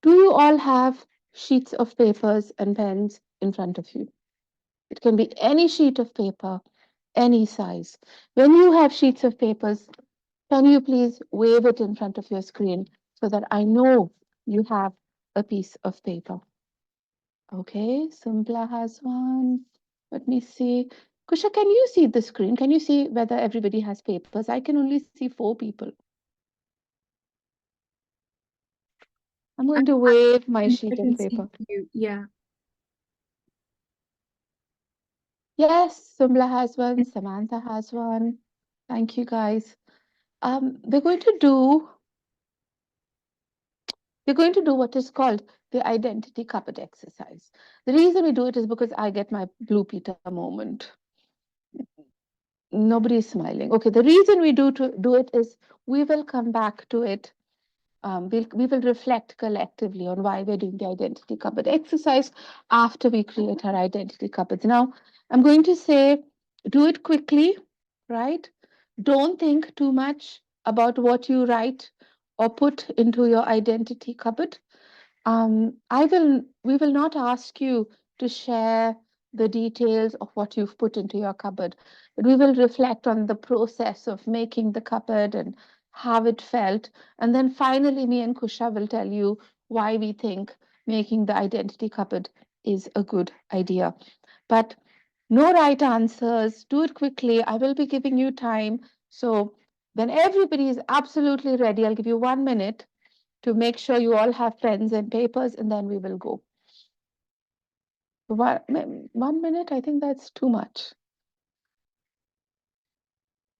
Do you all have sheets of papers and pens in front of you? It can be any sheet of paper, any size. When you have sheets of papers, can you please wave it in front of your screen so that I know you have a piece of paper? Okay, Sumbla has one. Let me see. Kusha, can you see the screen? Can you see whether everybody has papers? I can only see 4 people. I'm going to wave my sheet of paper. Yeah. Yes, Sumbla has one. Samantha has one. Thank you, guys. We're going to do what is called the identity cupboard exercise. The reason we do it is because I get my Blue Peter moment. Nobody's smiling. Okay, the reason we do it is we will come back to it. We will reflect collectively on why we're doing the identity cupboard exercise after we create our identity cupboards. Now, I'm going to say, do it quickly, right? Don't think too much about what you write or put into your identity cupboard. We will not ask you to share the details of what you've put into your cupboard, but we will reflect on the process of making the cupboard and how it felt. And then finally, me and Kusha will tell you why we think making the identity cupboard is a good idea. But no right answers, do it quickly. I will be giving you time. So when everybody is absolutely ready, I'll give you 1 minute to make sure you all have pens and papers, and then we will go. 1 minute, I think that's too much.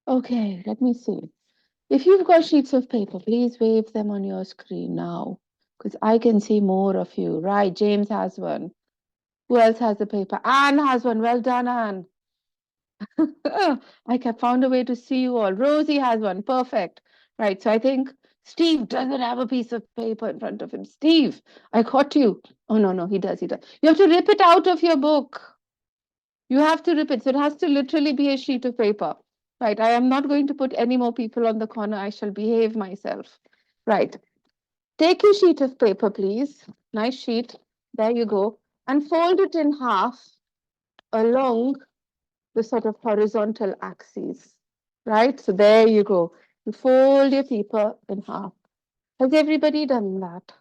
Okay, let me see. If you've got sheets of paper, please wave them on your screen now, because I can see more of you. Right, James has one. Who else has a paper? Anne has one. Well done, Anne. I found a way to see you all. Rosie has one. Perfect. Right, so I think Steve doesn't have a piece of paper in front of him. Steve, I caught you. Oh, no, he does. You have to rip it out of your book. You have to rip it. So it has to literally be a sheet of paper. Right, I am not going to put any more people on the corner. I shall behave myself. Right, take your sheet of paper, please. Nice sheet. There you go. And fold it in half along the sort of horizontal axis. Right, so there you go. You fold your paper in half. Has everybody done that?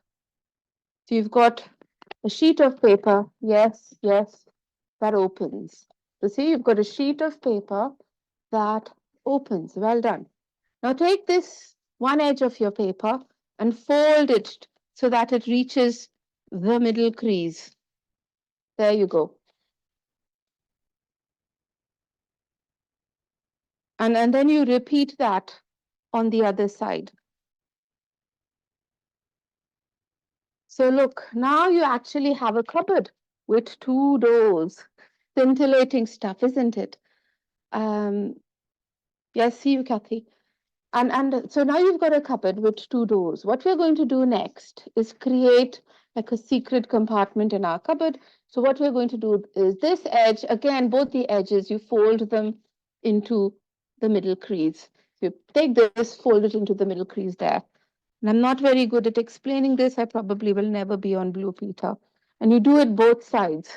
So you've got a sheet of paper. Yes, that opens. So see, you've got a sheet of paper that opens. Well done. Now take this one edge of your paper and fold it so that it reaches the middle crease. There you go. And then you repeat that on the other side. So look, now you actually have a cupboard with 2 doors. Scintillating stuff, isn't it? Yes, see you, Kathy. And so now you've got a cupboard with 2 doors. What we're going to do next is create like a secret compartment in our cupboard. So what we're going to do is this edge, again, both the edges, you fold them into the middle crease. You take this, fold it into the middle crease there. And I'm not very good at explaining this. I probably will never be on Blue Peter. And you do it both sides.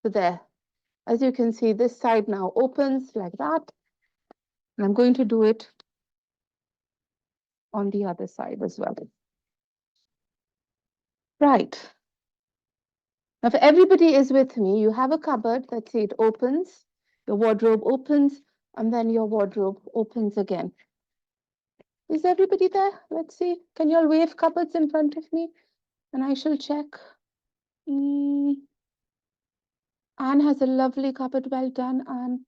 So there. As you can see, this side now opens like that. And I'm going to do it on the other side as well. Right. Now, if everybody is with me, you have a cupboard, let's say it opens, your wardrobe opens, and then your wardrobe opens again. Is everybody there? Let's see. Can you all wave cupboards in front of me? And I shall check. Anne has a lovely cupboard. Well done, Anne.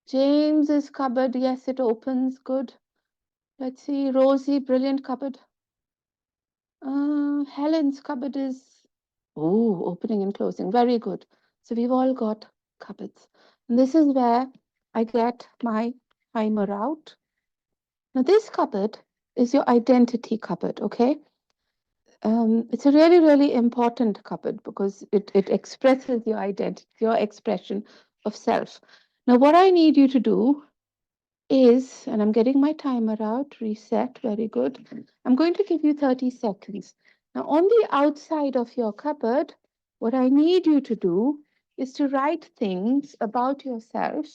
James's cupboard, yes, it opens. Good. Let's see. Rosie, brilliant cupboard. Helen's cupboard is opening and closing. Very good. So we've all got cupboards. And this is where I get my timer out. Now this cupboard is your identity cupboard, okay? It's a really, really important cupboard because it expresses your identity, your expression of self. Now what I need you to do is, and I'm getting my timer out, reset, very good. I'm going to give you 30 seconds. Now on the outside of your cupboard, what I need you to do is to write things about yourself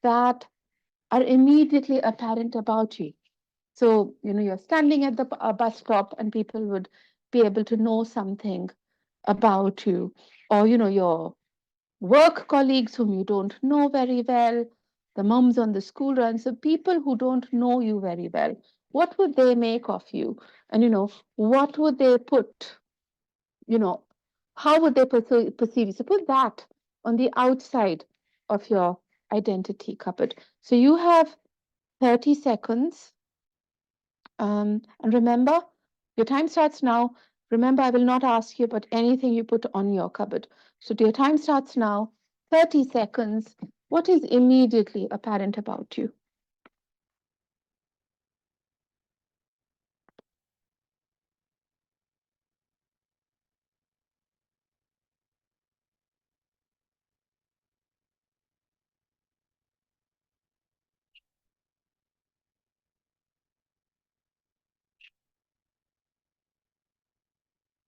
that are immediately apparent about you. So, you're standing at the bus stop and people would be able to know something about you, or, your work colleagues whom you don't know very well, the mums on the school run, so people who don't know you very well, what would they make of you? And, what would they put, how would they perceive you? So put that on the outside of your identity cupboard. So you have 30 seconds. And remember, your time starts now. Remember, I will not ask you about anything you put on your cupboard. So your time starts now. 30 seconds. What is immediately apparent about you?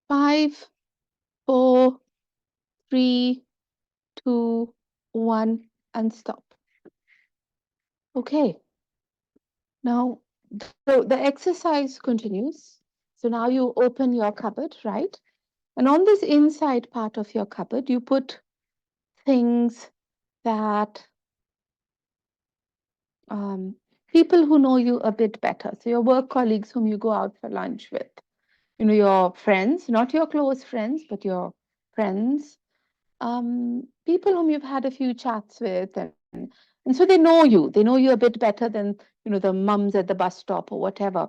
Five, four, three, two, one, and stop. Okay. Now, so the exercise continues. So now you open your cupboard, right? And on this inside part of your cupboard, you put things that people who know you a bit better. So your work colleagues whom you go out for lunch with, your friends, not your close friends, but your friends, people whom you've had a few chats with, and so they know you. They know you a bit better than the mums at the bus stop or whatever.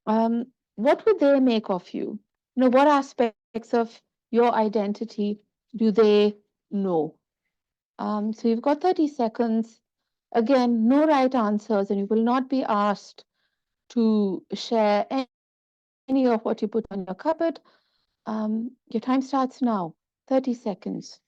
What would they make of you? What aspects of your identity do they know? So you've got 30 seconds. Again, no right answers, and you will not be asked to share any of what you put on your cupboard. Your time starts now. 30 seconds.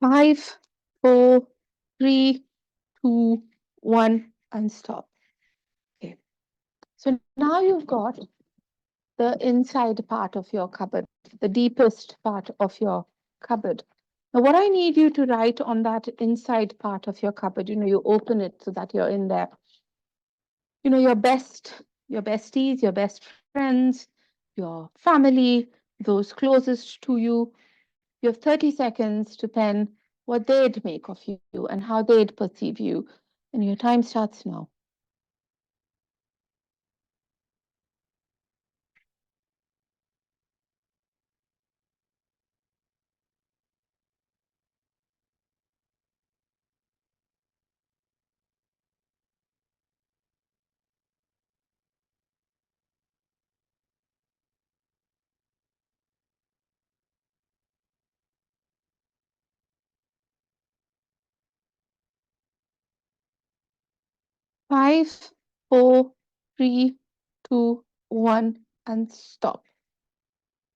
Five, four, three, two, one, and stop. Okay. So now you've got the inside part of your cupboard, the deepest part of your cupboard. Now, what I need you to write on that inside part of your cupboard, you open it so that you're in there. Your besties, your best friends, your family, those closest to you. You have 30 seconds to pen what they'd make of you and how they'd perceive you. And your time starts now. Five, four, three, two, one, and stop.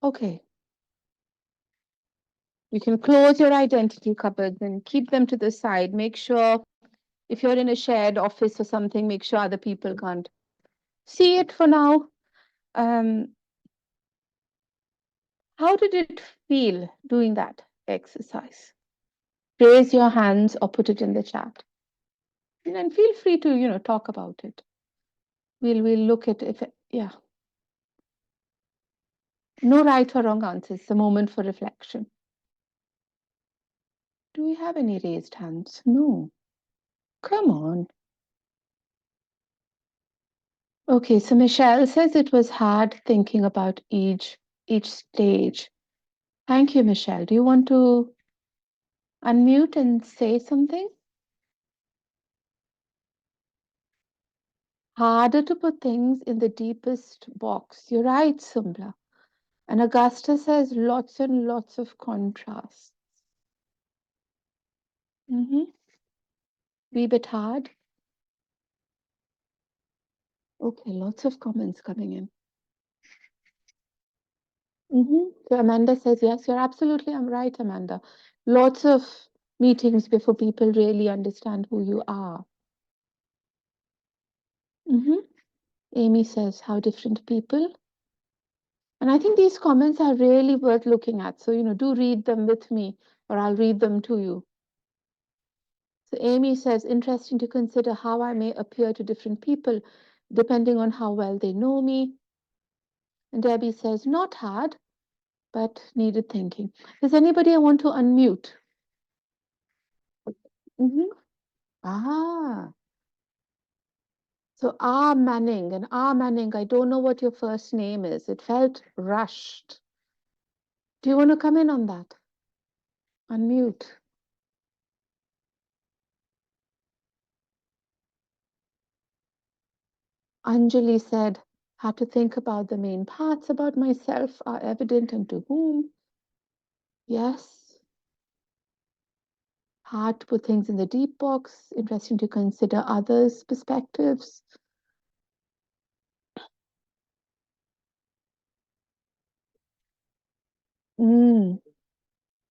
Okay. You can close your identity cupboards and keep them to the side. Make sure if you're in a shared office or something, make sure other people can't see it for now. How did it feel doing that exercise? Raise your hands or put it in the chat. And then feel free to, talk about it. We'll look at if yeah. No right or wrong answers. It's a moment for reflection. Do we have any raised hands? No. Come on. Okay, so Michelle says it was hard thinking about each stage. Thank you, Michelle. Do you want to unmute and say something? Harder to put things in the deepest box. You're right, Sumbla. And Augusta says lots and lots of contrasts. Be a bit hard. Okay, lots of comments coming in. So Amanda says, yes, you're absolutely right, Amanda. Lots of meetings before people really understand who you are. Amy says, how different people. And I think these comments are really worth looking at. So, do read them with me, or I'll read them to you. So Amy says, interesting to consider how I may appear to different people, depending on how well they know me. And Debbie says, not hard, but needed thinking. Is anybody I want to unmute? So R. Manning, and R. Manning, I don't know what your first name is. It felt rushed. Do you want to come in on that? Unmute. Anjali said, had to think about the main parts about myself are evident and to whom. Yes. Hard to put things in the deep box. Interesting to consider others' perspectives.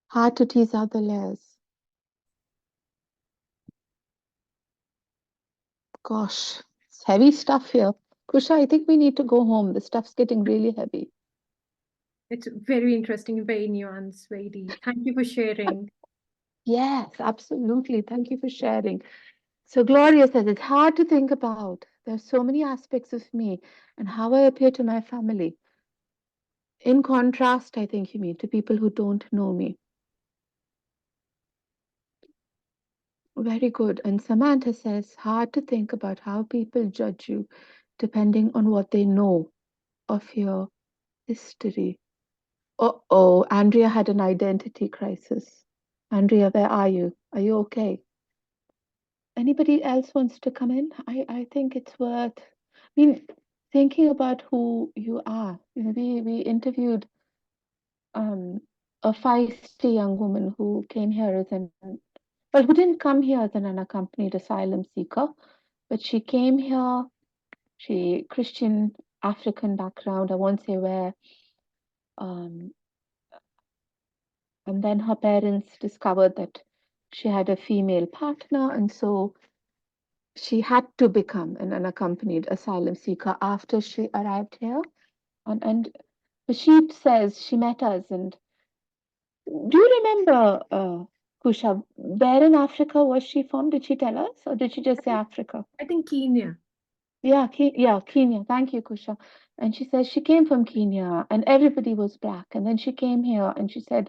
Hard to tease out the layers. Gosh, it's heavy stuff here. Kusha, I think we need to go home. The stuff's getting really heavy. It's very interesting, very nuanced, very deep. Thank you for sharing. Yes, absolutely. Thank you for sharing. So Gloria says, it's hard to think about. There's so many aspects of me and how I appear to my family. In contrast, I think you mean to people who don't know me. Very good. And Samantha says, hard to think about how people judge you depending on what they know of your history. Uh-oh, Andrea had an identity crisis. Andrea, where are you? Are you okay? Anybody else wants to come in? I think it's worth, thinking about who you are. We interviewed a feisty young woman who came here as who didn't come here as an unaccompanied asylum seeker, but she came here, she Christian African background, I won't say where, and then her parents discovered that she had a female partner, and so she had to become an unaccompanied asylum seeker after she arrived here. And she says she met us. And do you remember, Kusha, where in Africa was she from? Did she tell us, or did she just say Africa? I think Kenya. Yeah, Kenya. Thank you, Kusha. And she says she came from Kenya and everybody was black. And then she came here and she said,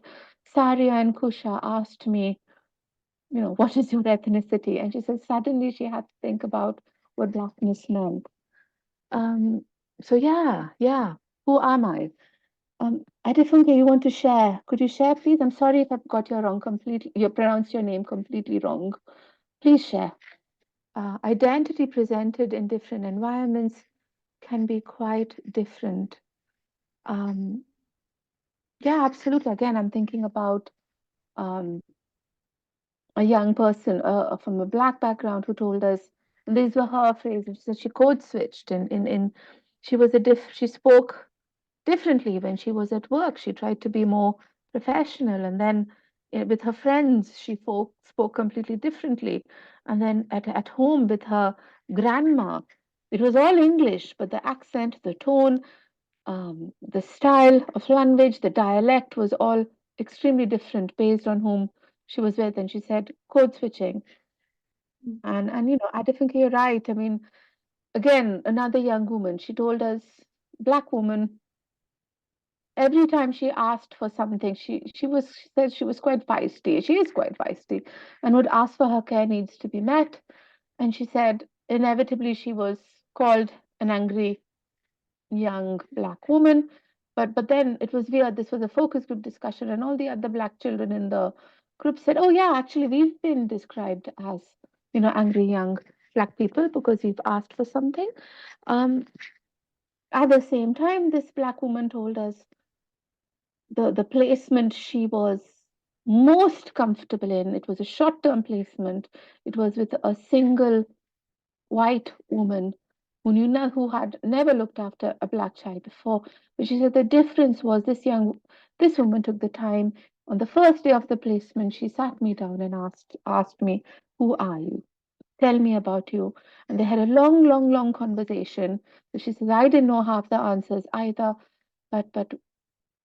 Sariya and Kusha asked me, what is your ethnicity? And she said suddenly she had to think about what blackness meant. So yeah. Who am I? Adefunke, you want to share? Could you share, please? I'm sorry if I've got you pronounced your name completely wrong. Please share. Identity presented in different environments can be quite different. Yeah, absolutely. Again, I'm thinking about a young person from a black background who told us, and these were her phrases, that she code switched she spoke differently when she was at work. She tried to be more professional, and then with her friends, she spoke completely differently. And then at home with her grandma, it was all English, but the accent, the tone, the style of language, the dialect was all extremely different based on whom she was with. And she said code switching. And I think you're right. Again, another young woman, she told us, black woman, every time she asked for something, she said she was quite feisty. She is quite feisty, and would ask for her care needs to be met. And she said inevitably she was called an angry young black woman. But then it was weird. This was a focus group discussion, and all the other black children in the group said, "Oh yeah, actually we've been described as angry young black people because we've asked for something." At the same time, this black woman told us the placement she was most comfortable in, it was a short-term placement. It was with a single white woman who had never looked after a black child before. But she said the difference was this woman took the time on the first day of the placement. She sat me down and asked me, "Who are you? Tell me about you." And they had a long, long, long conversation. So she says, I didn't know half the answers either, but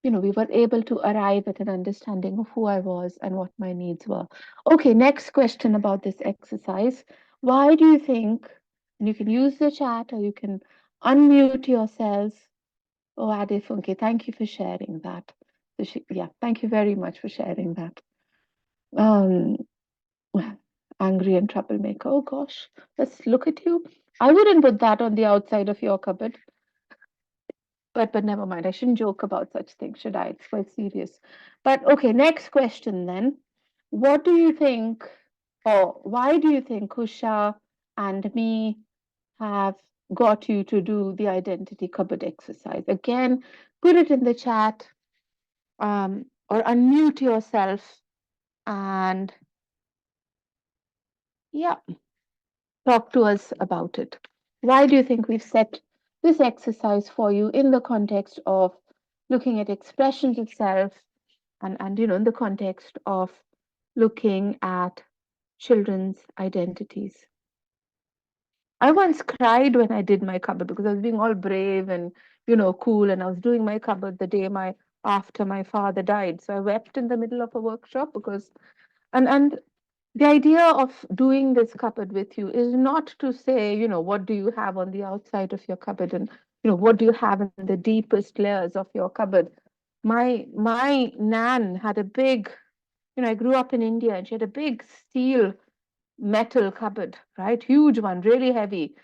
we were able to arrive at an understanding of who I was and what my needs were. Okay, next question about this exercise. Why do you think, and you can use the chat or you can unmute yourselves. Oh, Adefunke, thank you for sharing that. So yeah, thank you very much for sharing that. Angry and troublemaker. Oh gosh, let's look at you. I wouldn't put that on the outside of your cupboard. But never mind. I shouldn't joke about such things, should I? It's quite serious. But okay, next question then. What do you think, or why do you think Kusha and me have got you to do the identity cupboard exercise? Again, put it in the chat, or unmute yourself and yeah, talk to us about it. Why do you think we've set this exercise for you in the context of looking at expressions of self and in the context of looking at children's identities? I once cried when I did my cupboard because I was being all brave and cool, and I was doing my cupboard the day after my father died. So I wept in the middle of a workshop because and the idea of doing this cupboard with you is not to say, what do you have on the outside of your cupboard and, what do you have in the deepest layers of your cupboard. My nan had a big, I grew up in India and she had a big steel metal cupboard, right? Huge one, really heavy.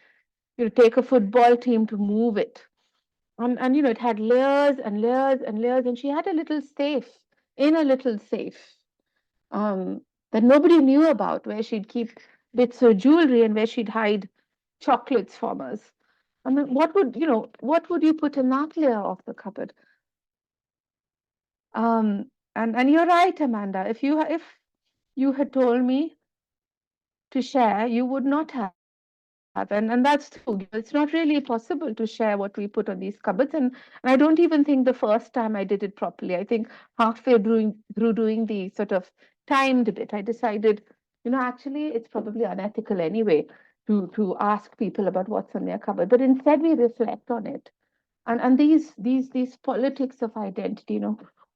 Take a football team to move it. And it had layers and layers and layers. And she had a little safe, in a little safe. That nobody knew about, where she'd keep bits of jewelry and where she'd hide chocolates from us. I mean, what would you put in that layer of the cupboard? And you're right, Amanda. If you had told me to share, you would not have. And that's true. It's not really possible to share what we put on these cupboards. And I don't even think the first time I did it properly. I think halfway through doing the sort of timed bit, I decided, actually, it's probably unethical anyway to ask people about what's on their cupboard. But instead, we reflect on it. And these politics of identity,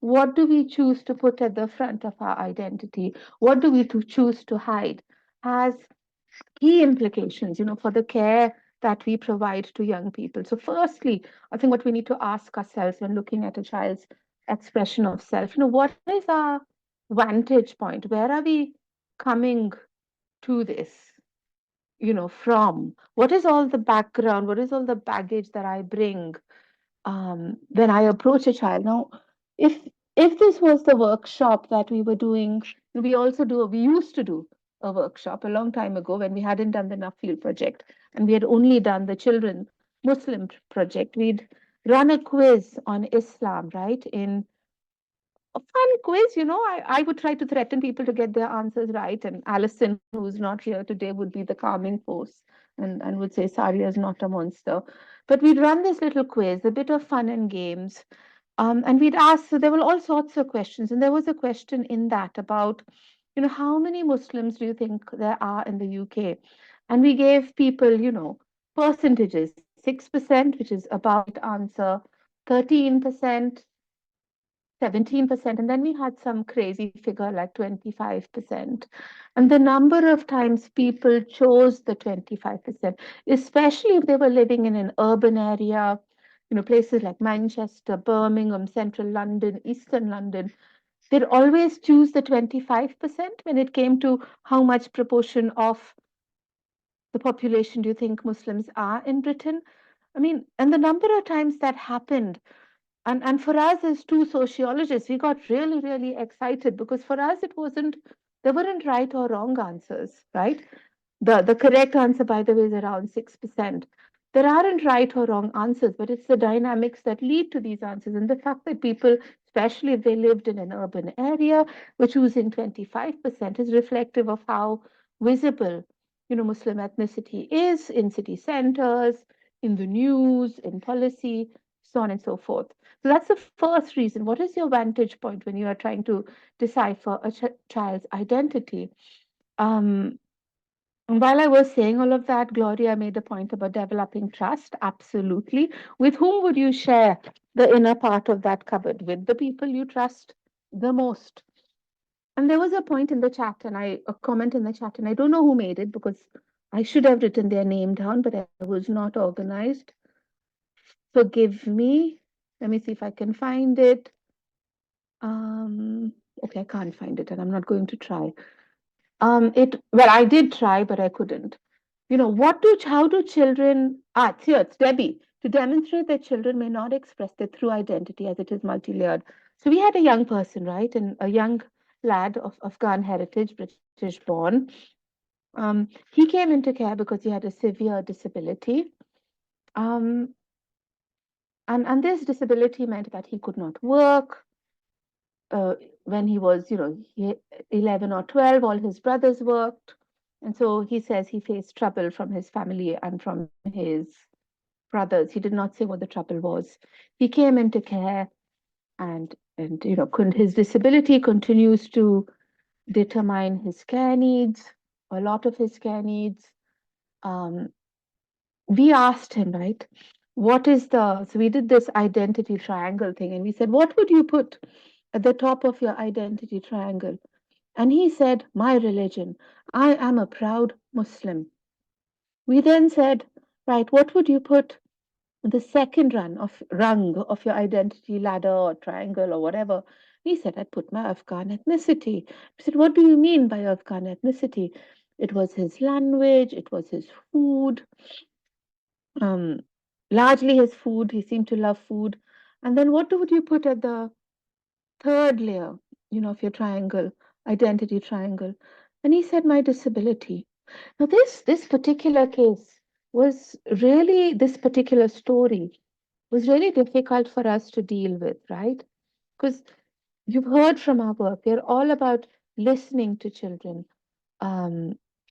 what do we choose to put at the front of our identity? What do we choose to hide? Has key implications, for the care that we provide to young people. So firstly, I think what we need to ask ourselves when looking at a child's expression of self, what is our vantage point? Where are we coming to this, from? What is all the background? What is all the baggage that I bring when I approach a child? Now, if this was the workshop that we were doing, we used to do a workshop a long time ago when we hadn't done the Nuffield project and we had only done the children Muslim project. We'd run a quiz on Islam, right? In a fun quiz, I would try to threaten people to get their answers right. And Alison, who's not here today, would be the calming force and would say, Sariya is not a monster. But we'd run this little quiz, a bit of fun and games. And we'd ask, so there were all sorts of questions. And there was a question in that about, how many Muslims do you think there are in the UK? And we gave people, percentages, 6%, which is about answer, 13%, 17%, and then we had some crazy figure like 25%. And the number of times people chose the 25%, especially if they were living in an urban area, places like Manchester, Birmingham, Central London, Eastern London, they'd always choose the 25% when it came to how much proportion of the population do you think Muslims are in Britain? I mean, and the number of times that happened. And for us as two sociologists, we got really, really excited because for us there weren't right or wrong answers, right? The correct answer, by the way, is around 6%. There aren't right or wrong answers, but it's the dynamics that lead to these answers. And the fact that people, especially if they lived in an urban area, were choosing 25% is reflective of how visible, Muslim ethnicity is in city centers, in the news, in policy, so on and so forth. So that's the first reason. What is your vantage point when you are trying to decipher a child's identity? And while I was saying all of that, Gloria made a point about developing trust. Absolutely. With whom would you share the inner part of that cupboard? With the people you trust the most. And there was a point in the chat, and a comment in the chat, and I don't know who made it because I should have written their name down, but I was not organized. Forgive me. Let me see if I can find it. Okay, I can't find it, and I'm not going to try. Well, I did try, but I couldn't. How do children, here, it's Debbie, to demonstrate that children may not express their true identity as it is multi-layered. So we had a young person, right, and a young lad of Afghan heritage, British born. He came into care because he had a severe disability. And this disability meant that he could not work. When he was, 11 or 12, all his brothers worked. And so he says he faced trouble from his family and from his brothers. He did not say what the trouble was. He came into care and his disability continues to determine his care needs, a lot of his care needs. We asked him, right, so we did this identity triangle thing, and we said, what would you put at the top of your identity triangle? And he said, my religion. I am a proud Muslim. We then said, right, what would you put the second rung of your identity ladder or triangle or whatever? He said, I'd put my Afghan ethnicity. I said, what do you mean by Afghan ethnicity? It was his language, it was his food, largely his food. He seemed to love food. And then what would you put at the third layer, of your triangle, identity triangle? And he said, my disability. Now, this particular case this particular story was really difficult for us to deal with, right? Because you've heard from our work, we're all about listening to children,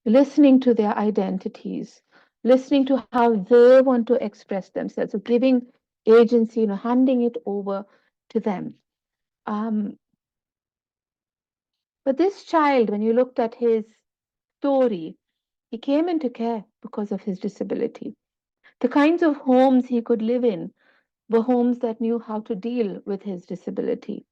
listening to their identities, listening to how they want to express themselves, so giving agency, handing it over to them. But this child, when you looked at his story, he came into care because of his disability. The kinds of homes he could live in were homes that knew how to deal with his disability.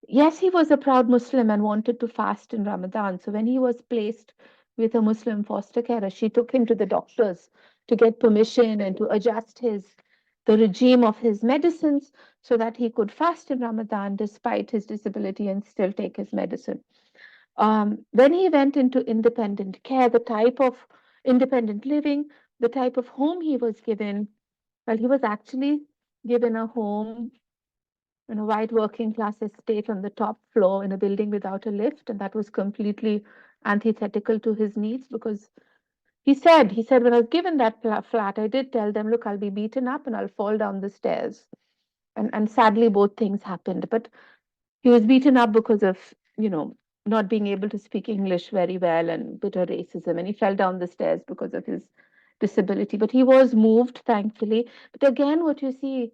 Yes, he was a proud Muslim and wanted to fast in Ramadan. So when he was placed with a Muslim foster carer, she took him to the doctors to get permission and to adjust the regime of his medicines so that he could fast in Ramadan despite his disability and still take his medicine. When he went into independent care, the type of independent living, the type of home he was given, well, he was actually given a home in a white working class estate on the top floor in a building without a lift, and that was completely antithetical to his needs because he said when I was given that flat, I did tell them, look, I'll be beaten up and I'll fall down the stairs. And sadly, both things happened. But he was beaten up because of, not being able to speak English very well and bitter racism. And he fell down the stairs because of his disability. But he was moved, thankfully. But again, what you see,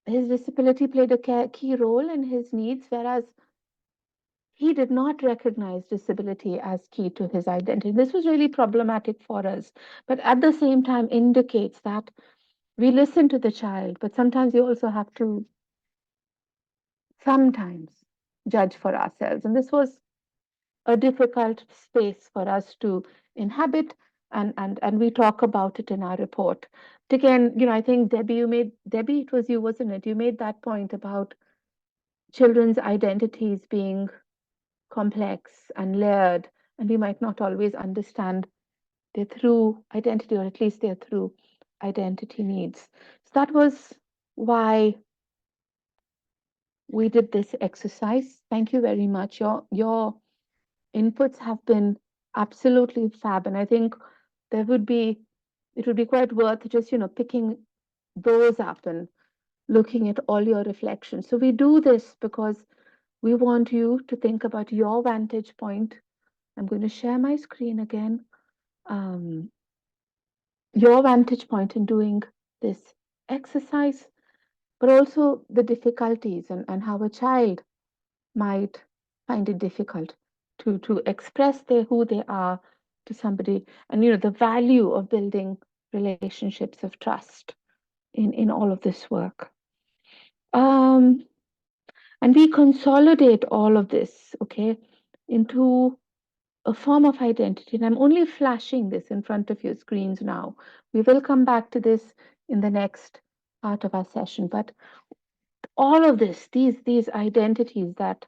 his disability played a key role in his needs, whereas he did not recognize disability as key to his identity. This was really problematic for us, but at the same time indicates that we listen to the child, but sometimes you also have to sometimes judge for ourselves. And this was a difficult space for us to inhabit, and we talk about it in our report. But again, I think Debbie, it was you, wasn't it? You made that point about children's identities being complex and layered, and we might not always understand their true identity, or at least their true identity needs. So that was why we did this exercise. Thank you very much. Your inputs have been absolutely fab, and I think it would be quite worth just picking those up and looking at all your reflections. So we do this because we want you to think about your vantage point. I'm going to share my screen again. your vantage point in doing this exercise, but also the difficulties and how a child might find it difficult to express who they are to somebody, and the value of building relationships of trust in all of this work. And we consolidate all of this, okay, into a form of identity. And I'm only flashing this in front of your screens now. We will come back to this in the next part of our session. But all of this, these identities that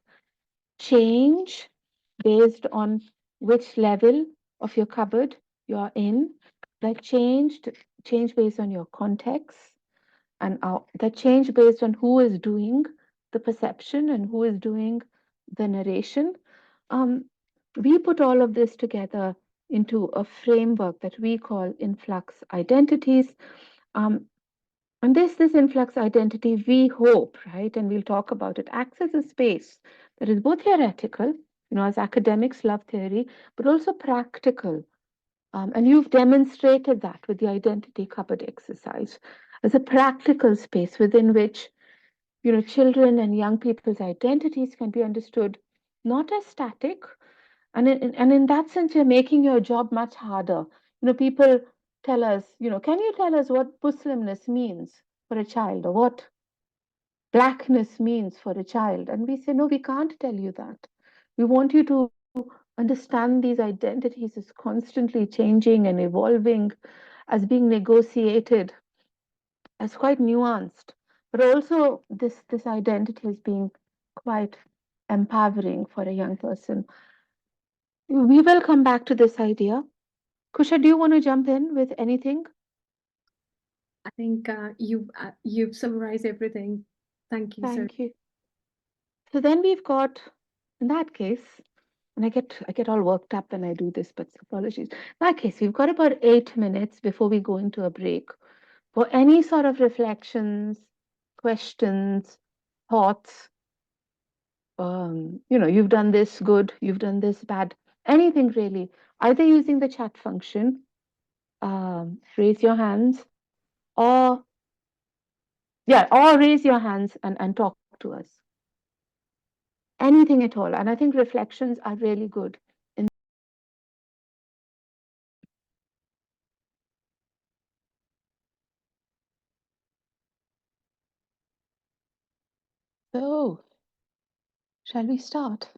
change based on which level of your cupboard you're in, that change based on your context, and that change based on who is doing the perception and who is doing the narration. We put all of this together into a framework that we call influx identities. And this influx identity, we hope, right, and we'll talk about it, acts as a space that is both theoretical, as academics love theory, but also practical. And you've demonstrated that with the identity cupboard exercise as a practical space within which, children and young people's identities can be understood not as static. And in that sense, you're making your job much harder. People tell us, can you tell us what Muslimness means for a child, or what blackness means for a child? And we say, no, we can't tell you that. We want you to understand these identities as constantly changing and evolving, as being negotiated, as quite nuanced, but also this identity as being quite empowering for a young person. We will come back to this idea. Kusha, do you want to jump in with anything? I think you've summarized everything. Thank you, sir. Thank you. So then we've got, in that case, and I get all worked up when I do this, but apologies. In that case, we've got about 8 minutes before we go into a break for any sort of reflections, questions, thoughts. You've done this good, you've done this bad, anything really. Either using the chat function, raise your hands, or raise your hands and talk to us. Anything at all. And I think reflections are really good. So, shall we start?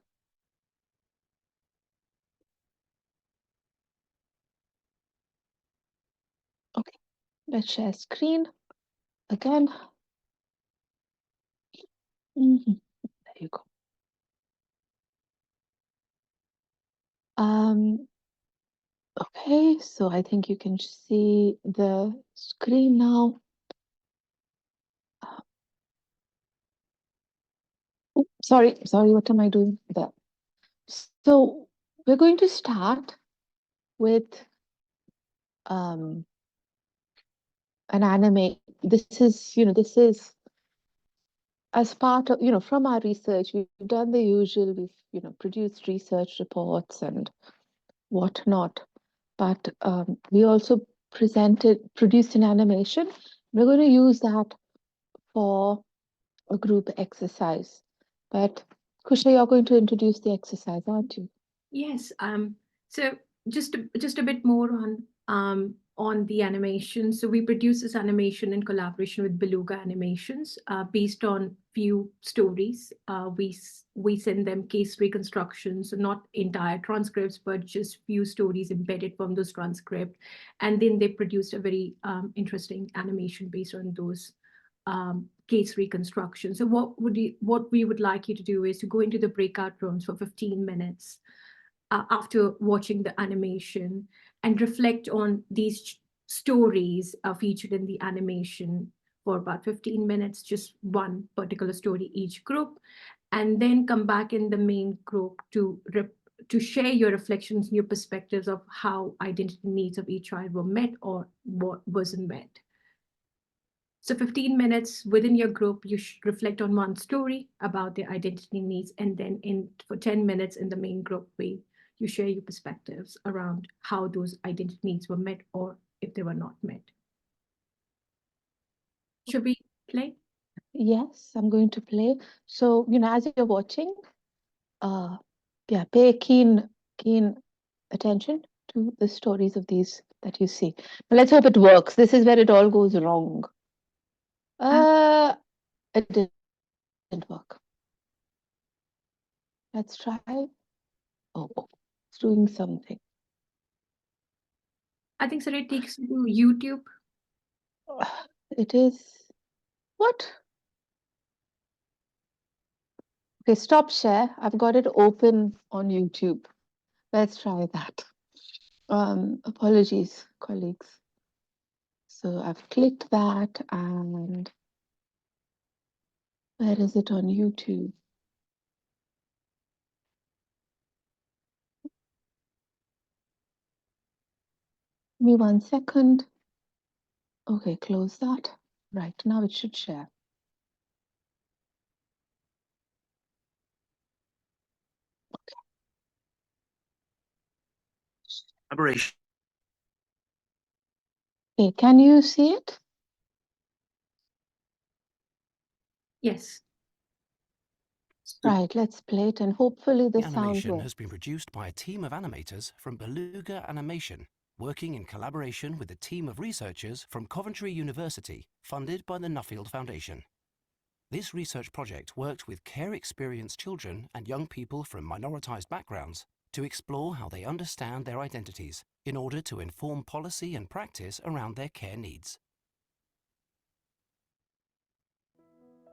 Okay, let's share screen again. There you go. Okay, so I think you can see the screen now. Sorry, what am I doing there? So we're going to start with an anime. This is as part of, from our research, we've done the usual, we've produced research reports and whatnot, but we also produced an animation. We're going to use that for a group exercise. But Kusha, you're going to introduce the exercise, aren't you? Yes. So just a bit more on the animation. So we produce this animation in collaboration with Beluga Animations, based on few stories. We send them case reconstructions, so not entire transcripts, but just few stories embedded from those transcripts, and then they produced a very interesting animation based on those case reconstruction. So what we would like you to do is to go into the breakout rooms for 15 minutes after watching the animation and reflect on these stories featured in the animation for about 15 minutes, just one particular story each group, and then come back in the main group to share your reflections and your perspectives of how identity needs of each child were met or what wasn't met. So 15 minutes within your group, you should reflect on one story about their identity needs, and then for 10 minutes in the main group, you share your perspectives around how those identity needs were met or if they were not met. Should we play? Yes, I'm going to play. So, as you're watching, pay keen attention to the stories of these that you see. But let's hope it works. This is where it all goes wrong. It didn't work. Let's try. Oh, it's doing something. I think so. It takes you to YouTube. It is what? Okay, stop share. I've got it open on YouTube. Let's try that. Apologies, colleagues. So I've clicked that, and where is it on YouTube? Give me 1 second. Okay, close that. Right, now it should share. Collaboration. Okay, can you see it? Yes. Right, let's play it, and hopefully the sound Animation works. has been produced by a team of animators from Beluga Animation, working in collaboration with a team of researchers from Coventry University, funded by the Nuffield Foundation. This research project worked with care-experienced children and young people from minoritised backgrounds to explore how they understand their identities in order to inform policy and practice around their care needs.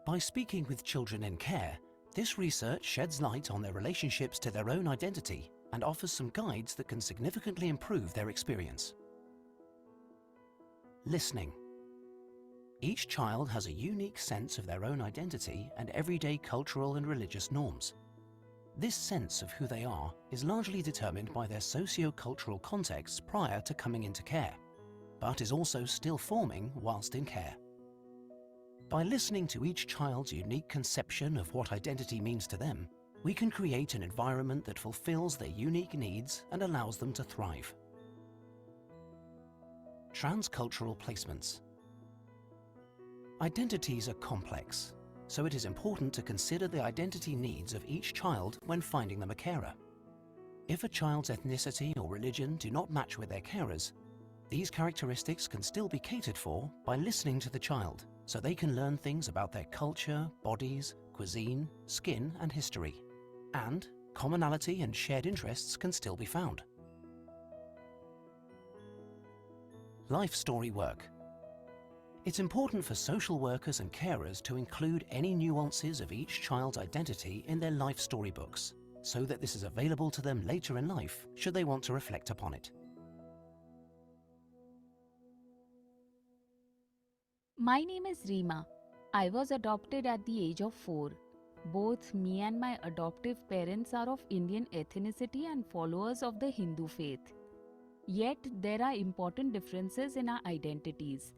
By speaking with children in care, this research sheds light on their relationships to their own identity and offers some guides that can significantly improve their experience. Listening. Each child has a unique sense of their own identity and everyday cultural and religious norms. This sense of who they are is largely determined by their socio-cultural contexts prior to coming into care, but is also still forming whilst in care. By listening to each child's unique conception of what identity means to them, we can create an environment that fulfills their unique needs and allows them to thrive. Transcultural placements. Identities are complex, so it is important to consider the identity needs of each child when finding them a carer. If a child's ethnicity or religion do not match with their carers, these characteristics can still be catered for by listening to the child, so they can learn things about their culture, bodies, cuisine, skin, and history. And commonality and shared interests can still be found. Life story work. It's important for social workers and carers to include any nuances of each child's identity in their life storybooks, so that this is available to them later in life should they want to reflect upon it. My name is Reema. I was adopted at the age of 4. Both me and my adoptive parents are of Indian ethnicity and followers of the Hindu faith. Yet there are important differences in our identities.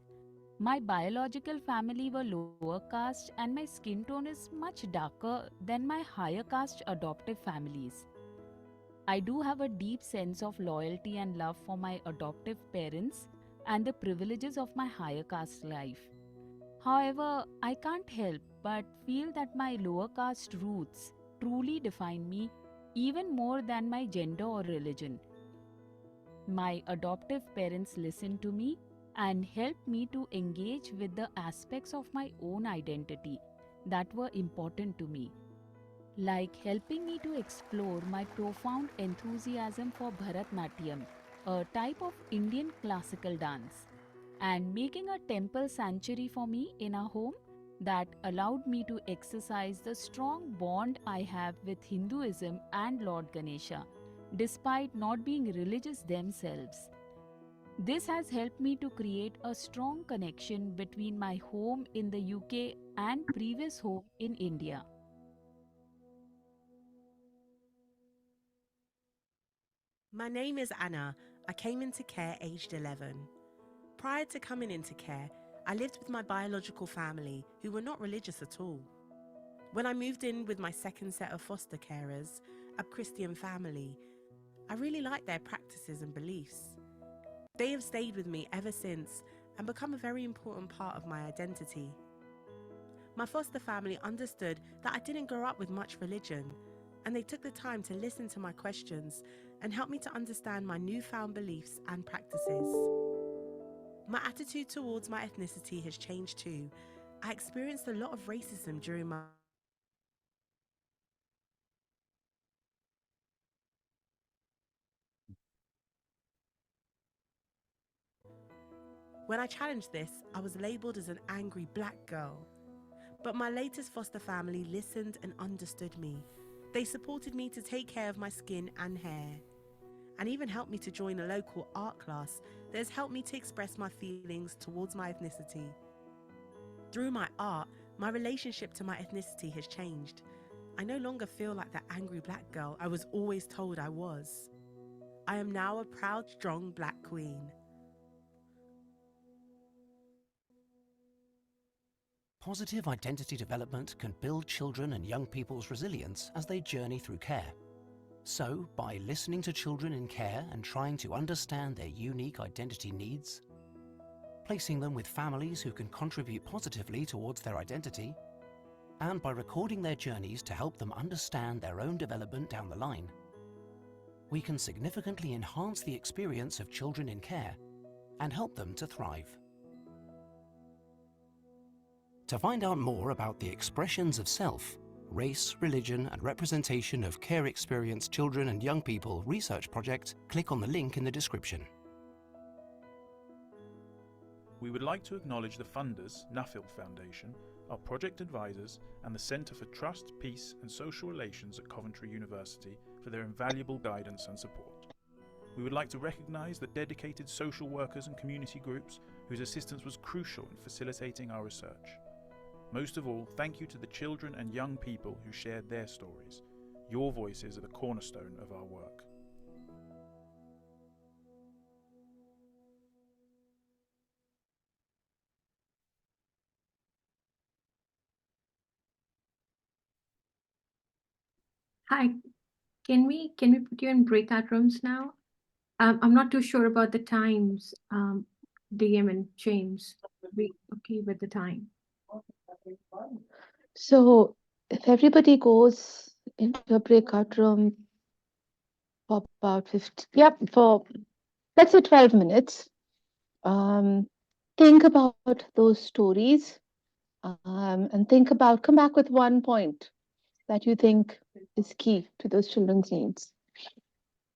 My biological family were lower caste and my skin tone is much darker than my higher caste adoptive families. I do have a deep sense of loyalty and love for my adoptive parents and the privileges of my higher caste life. However, I can't help but feel that my lower caste roots truly define me even more than my gender or religion. My adoptive parents listened to me and helped me to engage with the aspects of my own identity that were important to me, like helping me to explore my profound enthusiasm for Bharatnatyam, a type of Indian classical dance, and making a temple sanctuary for me in our home that allowed me to exercise the strong bond I have with Hinduism and Lord Ganesha, despite not being religious themselves. This has helped me to create a strong connection between my home in the UK and previous home in India. My name is Anna. I came into care aged 11. Prior to coming into care, I lived with my biological family who were not religious at all. When I moved in with my second set of foster carers, a Christian family, I really liked their practices and beliefs. They have stayed with me ever since and become a very important part of my identity. My foster family understood that I didn't grow up with much religion, and they took the time to listen to my questions and help me to understand my newfound beliefs and practices. My attitude towards my ethnicity has changed too. I experienced a lot of racism during my When I challenged this, I was labelled as an angry black girl. But my latest foster family listened and understood me. They supported me to take care of my skin and hair, and even helped me to join a local art class that has helped me to express my feelings towards my ethnicity. Through my art, my relationship to my ethnicity has changed. I no longer feel like the angry black girl I was always told I was. I am now a proud, strong black queen. Positive identity development can build children and young people's resilience as they journey through care. So, by listening to children in care and trying to understand their unique identity needs, placing them with families who can contribute positively towards their identity, and by recording their journeys to help them understand their own development down the line, we can significantly enhance the experience of children in care and help them to thrive. To find out more about the Expressions of Self, Race, Religion and Representation of Care Experienced Children and Young People research project, click on the link in the description. We would like to acknowledge the funders, Nuffield Foundation, our project advisors, and the Centre for Trust, Peace and Social Relations at Coventry University for their invaluable guidance and support. We would like to recognise the dedicated social workers and community groups whose assistance was crucial in facilitating our research. Most of all, thank you to the children and young people who shared their stories. Your voices are the cornerstone of our work. Hi, can we put you in breakout rooms now? I'm not too sure about the times, DM and James. Are we okay with the time? So if everybody goes into a breakout room for about 50, for let's say 12 minutes, think about those stories, and come back with one point that you think is key to those children's needs.